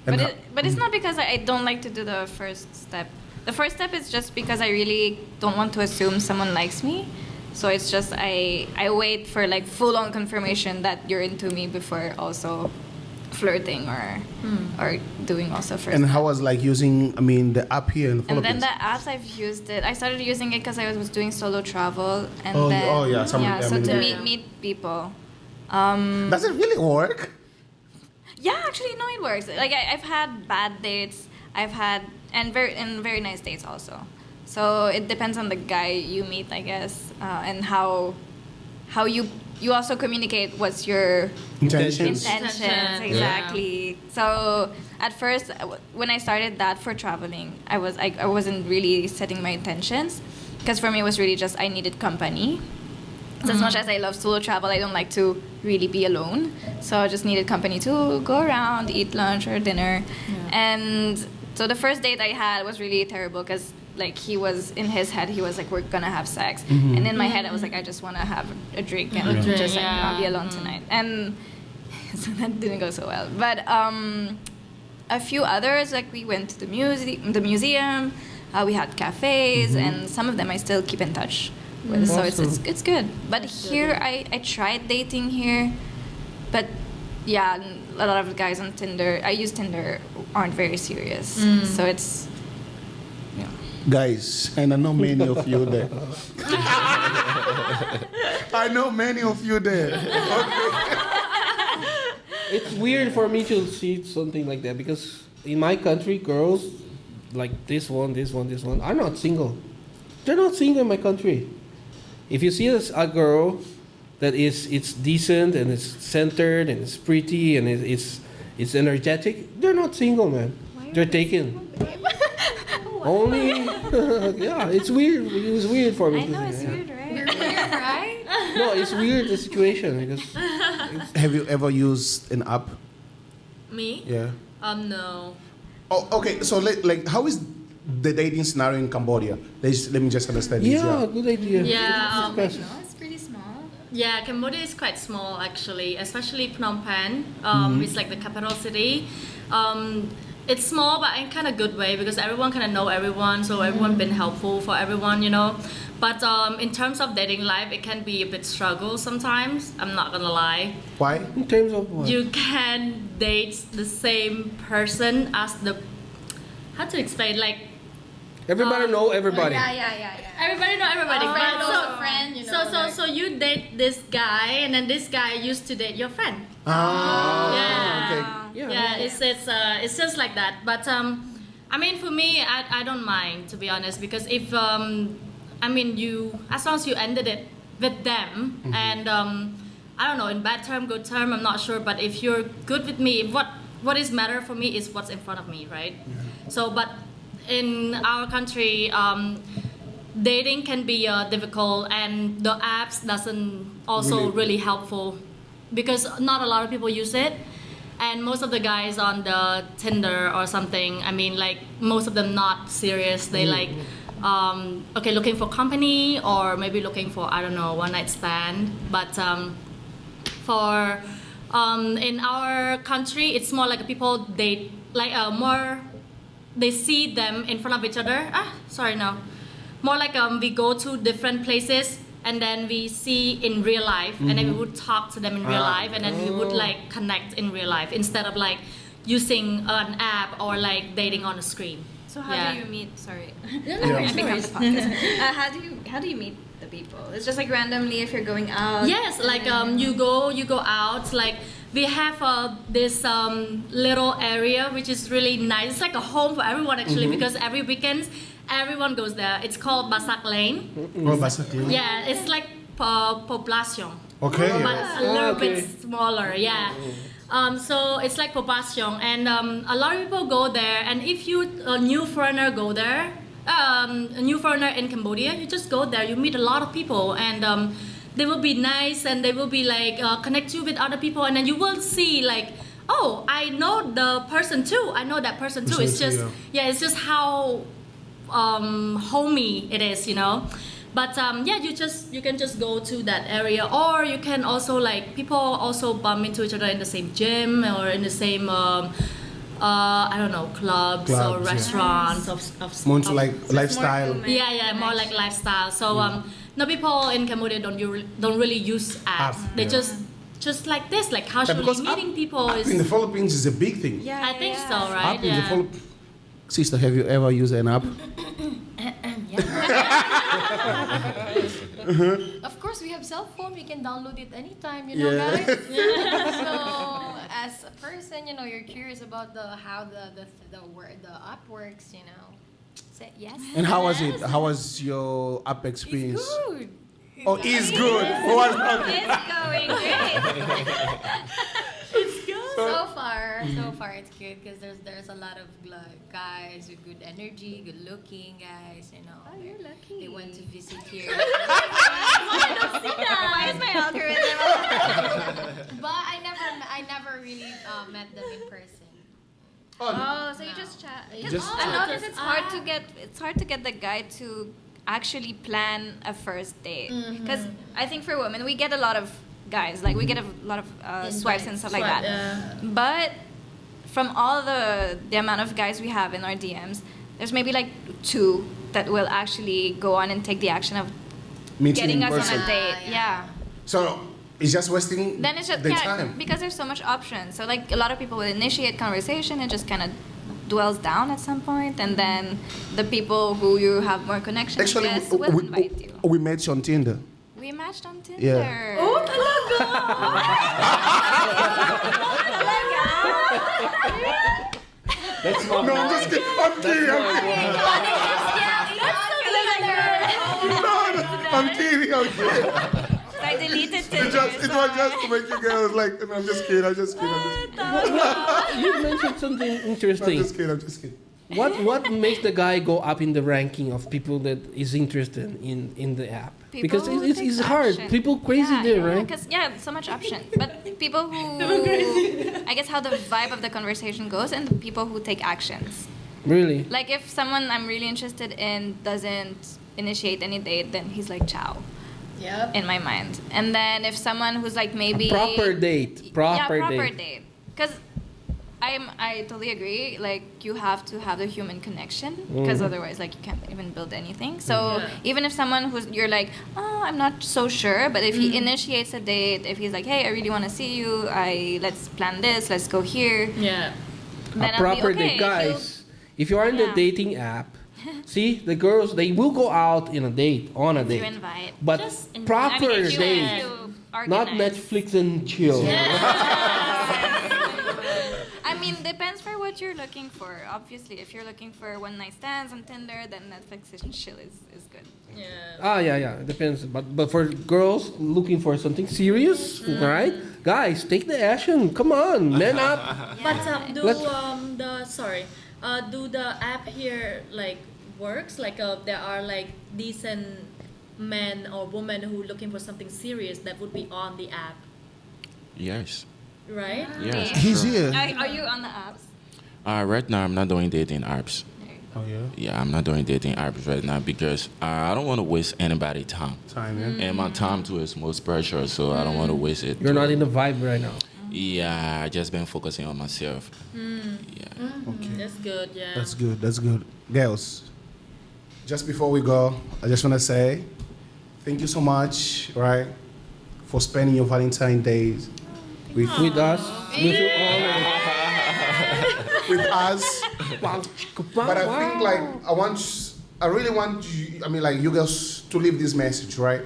And but it's not because I don't like to do the first step. The first step is just because I really don't want to assume someone likes me. So it's just I wait for like full-on confirmation that you're into me before also flirting or doing also first. And how was like using, the app here in the And then Philippines? the apps I've used it. I started using it because I was doing solo travel and Oh, then oh, yeah, somebody- so I to mean- meet people. Does it really work? Yeah, actually, no, it works. Like I've had bad dates. I've had and very nice dates also. So it depends on the guy you meet, I guess, and how you also communicate what's your Intentions. intentions exactly. So at first, when I started that for traveling, I wasn't really setting my intentions because for me it was really just I needed company. So as much as I love solo travel, I don't like to really be alone. So I just needed company to go around, eat lunch or dinner. And so the first date I had was really terrible because like he was in his head, he was like, we're gonna have sex. And in my head, I was like, I just wanna have a drink and just like not be alone tonight. And so that didn't go so well. But a few others, like we went to the museum, we had cafes, and some of them I still keep in touch with. So it's good. But here, I tried dating here, but yeah, a lot of the guys on Tinder, I use Tinder, aren't very serious. So it's, yeah. Guys, and I know many of you there. I know many of you there. It's weird for me to see something like that because in my country, girls like this one are not single. They're not single in my country. If you see a girl that it's decent and it's centered and it's pretty and it's energetic, they're not single, man. They're taken. Only, yeah, it's weird. It was weird for me. I know it's weird, right? Weird, right? No, it's weird the situation because Have you ever used an app? Me? Yeah. No. Oh, okay. So, like, how is the dating scenario in Cambodia? Let me just understand this. yeah, good idea. Yeah, No, it's pretty small. Yeah, Cambodia is quite small actually, especially Phnom Penh. It's like the capital city. It's small, but in kind of good way because everyone kind of know everyone, so everyone been helpful for everyone, you know. But in terms of dating life, it can be a bit struggle sometimes. I'm not gonna lie. Why? In terms of what? You can date the same person as the, how to explain, like Everybody know everybody. Yeah. everybody know everybody. A friend but knows so- a friend, you know. So you date this guy, and then this guy used to date your friend. Ah, okay. Yeah, it's just like that. But I mean, for me, I don't mind, to be honest, because if I mean, you, as long as you ended it with them, and I don't know, in bad term, good term, I'm not sure, but if you're good with me, what is matter for me is what's in front of me, right? So, but in our country, dating can be difficult, and the apps doesn't also really helpful because not a lot of people use it. And most of the guys on the Tinder or something, I mean, like most of them not serious. They like, okay, looking for company or maybe looking for, I don't know, one night stand. But for in our country, it's more like people date, like more, they see them in front of each other. More like we go to different places and then we see in real life, and then we would talk to them in real life, and then we would like connect in real life instead of like using an app or like dating on a screen. So how Yeah. do you meet? Sorry, Yeah. I become the podcast. How do you meet the people? It's just like randomly if you're going out. Yes, and like then- you go out. Like we have this little area which is really nice. It's like a home for everyone actually because every weekends everyone goes there. It's called Basak Lane. Oh, basically. Yeah, it's like Poblacion, Okay. but Yeah. a little okay. bit smaller. Yeah. So it's like Poblacion, and a lot of people go there. And if you a new foreigner go there, a new foreigner in Cambodia, you just go there. You meet a lot of people, and they will be nice, and they will be like connect you with other people, and then you will see like, oh, I know the person too. I know that person too. It's just it's just how homey it is, you know. But yeah, you can just go to that area, or you can also like people also bump into each other in the same gym or in the same I don't know clubs or Clubs, yeah. restaurants More into of- like lifestyle. more yeah, more like lifestyle. So no, people in Cambodia don't really use apps. App, They yeah. just like this, like Yeah, casually because meeting people app is. in the Philippines is a big thing. Yeah, I think so, App right? in the Yeah. Philippines. Sister, have you ever used an app? Of course, we have cell phone. We can download it anytime, you know, Yeah. guys. So, as a person, you know, you're curious about how the app works, you know. Say yes. And how was it? How was your app It's experience? good. Oh, it's good. Oh, was not. It's going great. So far it's good because there's a lot of guys with good energy, good looking guys, you know. Oh, you're lucky. They want to visit here. Why is my algorithm? But I never really met them in person. Oh, so you just chat. Just I notice it's hard to get the guy to actually plan a first date because I think for women we get a lot of guys like we get a lot of swipes and stuff like that. But from all the amount of guys we have in our DMs, there's maybe like 2 that will actually go on and take the action of Meeting getting in us person. on a date. Yeah. So it's just wasting Then it's just the time. because there's so much options. So like a lot of people will initiate conversation and just kind of dwells down at some point, and then the people who you have more connection Actually, with will invite you. we met you on Tinder. We matched on Tinder. Yeah. Oh, That's not No, I'm just kidding. I'm kidding. I'm kidding. I'm kidding. So I deleted Tinder. It was just to make you girls like. I'm just kidding. I'm just kidding. You mentioned something interesting. I'm just kidding. What makes the guy go up in the ranking of people that is interested in the app? People Because who it's take hard. action. People crazy there, right? Because so much option. But people who I guess how the vibe of the conversation goes, and the people who take actions. Really? Like if someone I'm really interested in doesn't initiate any date, then he's like ciao. Yep. In my mind. And then if someone who's like maybe A proper date. Proper date. date. Because I totally agree. Like you have to have the human connection because otherwise, like you can't even build anything. So even if someone who's you're like, oh, I'm not so sure, but if he initiates a date, if he's like, hey, I really want to see you, let's plan this, let's go here. yeah. Then A I'll be proper okay. date, guys. If you are in the Yeah. dating app, see the girls they will go out on a date, You invite. but Just invite. proper I mean, you date, have to not organize. Netflix and chill. I mean, depends for what you're looking for. Obviously, if you're looking for one night stands on Tinder, then Netflix and chill is good. Ah, yeah, it depends. But for girls looking for something serious, right? Guys, take the action. Come on, man up. But do Let's- do the app here like works? Like there are like decent men or women who looking for something serious that would be on the app, Yes. right? Yes. He's sure. here. Are you on the apps? Right now, I'm not doing dating apps. Oh yeah. Yeah, I'm not doing dating apps right now because I don't want to waste anybody's time. Time, yeah. And my time too is most precious, so I don't want to waste it. You're not in the vibe right now. Yeah, I just been focusing on myself. Yeah. Okay. That's good. Yeah. That's good. That's good. Girls, just before we go, I just want to say thank you so much, right, for spending your Valentine days with With us, we feel honored. with us. But I think like I really want you, I mean like you girls to leave this message, right?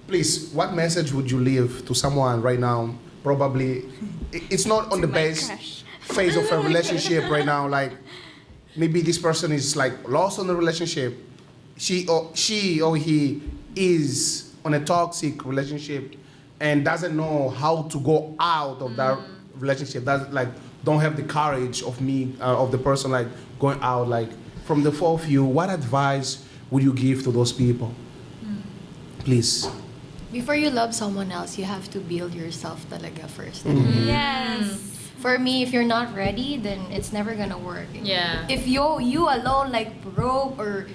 Please, what message would you leave to someone right now? Probably, it's not on the best phase of a relationship right now. Like maybe this person is like lost on the relationship. She or he is on a toxic relationship and doesn't know how to go out of that relationship. That's like don't have the courage of the person like going out. Like from the four of you, what advice would you give to those people? Please. Before you love someone else, you have to build yourself talaga first. Yes. For me, if you're not ready, then it's never gonna work. Yeah. If you alone like broke or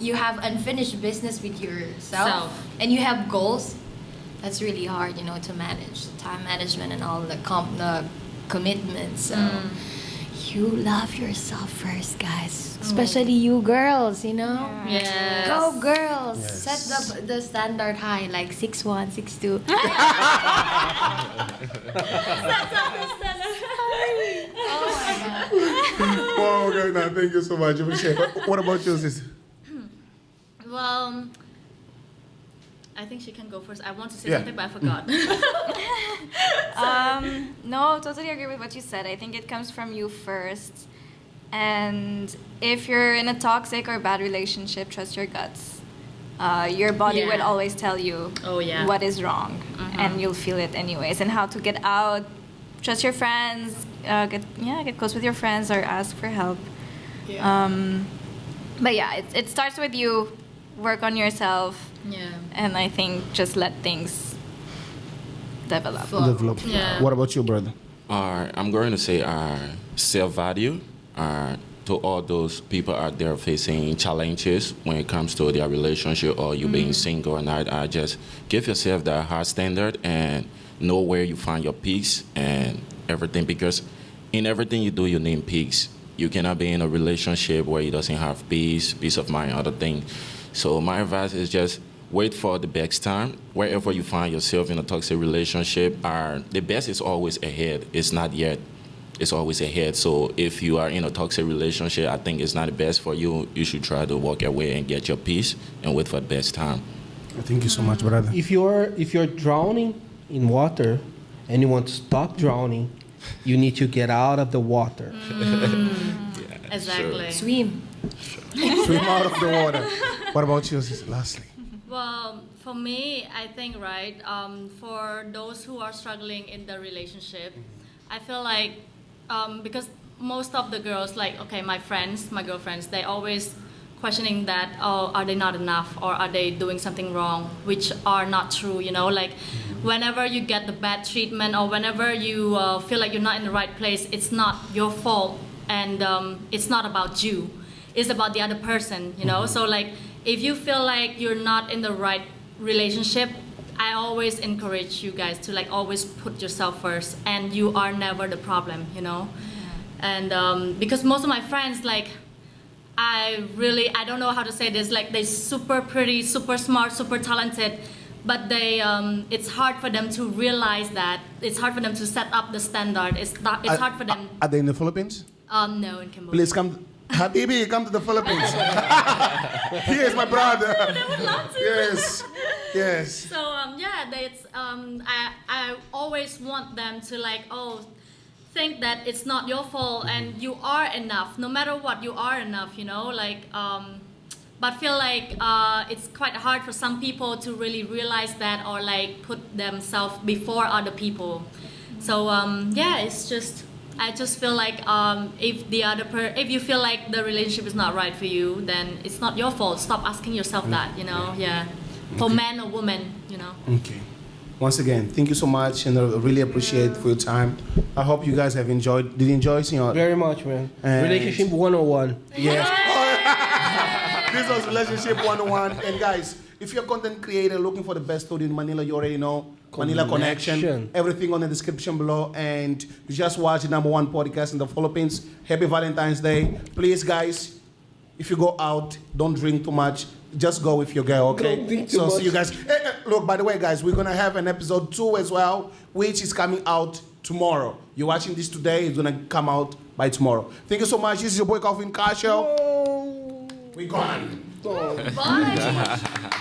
you have unfinished business with yourself and you have goals, that's really hard, to manage time management and all the commitments. So you love yourself first, guys. Especially you girls, Yes. Go girls! Yes. Set the standard high, like 6'1", 6'2". Oh, okay, now thank you so much. What about you, sister? Well, I think she can go first. I want to say Yeah. something, but I forgot. No, totally agree with what you said. I think it comes from you first. And if you're in a toxic or bad relationship, trust your guts. Your body Yeah. will always tell you Oh, yeah. what is wrong, and you'll feel it anyways. And how to get out. Trust your friends. Get close with your friends or ask for help. Yeah. But yeah, it starts with you. Work on yourself. Yeah. And I think just let things develop. Develop. Yeah. What about you, brother? I'm going to say self-value to all those people out there facing challenges when it comes to their relationship or you being single or not. Just give yourself that high standard and know where you find your peace and everything, because in everything you do, you need peace. You cannot be in a relationship where you doesn't have peace of mind, other things. So my advice is just wait for the best time. Wherever you find yourself in a toxic relationship, the best is always ahead. It's not yet. It's always ahead. So if you are in a toxic relationship, I think it's not the best for you. You should try to walk away and get your peace and wait for the best time. Thank you so much, brother. If you're drowning in water and you want to stop drowning, you need to get out of the water. Exactly. Swim. Swim out of the water. What about you, sister? Lastly. Well, for me, I think, right, for those who are struggling in the relationship, I feel like, because most of the girls, like, okay, my girlfriends, they always questioning that, oh, are they not enough or are they doing something wrong, which are not true, like whenever you get the bad treatment or whenever you feel like you're not in the right place, it's not your fault and it's not about you. It's about the other person, So like, if you feel like you're not in the right relationship, I always encourage you guys to like always put yourself first, and you are never the problem, And because most of my friends, like, I don't know how to say this, like they're super pretty, super smart, super talented, but they it's hard for them to realize that. It's hard for them to set up the standard. It's hard for them. Are they in the Philippines? No, in Cambodia. Please come. Habibi, come to the Philippines. Here's my brother. They would love to. Yes. So I always want them to like think that it's not your fault and you are enough. No matter what, you are enough. But feel like it's quite hard for some people to really realize that or like put themselves before other people. So it's just. I just feel like if you feel like the relationship is not right for you, then it's not your fault. Stop asking yourself that, For man or woman, Okay. Once again, thank you so much, and I really appreciate for your time. I hope you guys have enjoyed. Did you enjoy seeing our? Very much, man. Relationship 101. Yes. This was Relationship 101. And guys, if you're a content creator looking for the best studio in Manila, you already know. Manila.knxn. Everything on the description below. And you just watched the #1 podcast in the Philippines. Happy Valentine's Day. Please, guys, if you go out, don't drink too much. Just go with your girl, okay? Don't drink too much. See you guys. Look, by the way, guys, we're going to have an episode 2 as well, which is coming out tomorrow. You're watching this today, it's gonna come out by tomorrow. Thank you so much. This is your boy Calvin Castiel. We gone. Oh. Bye.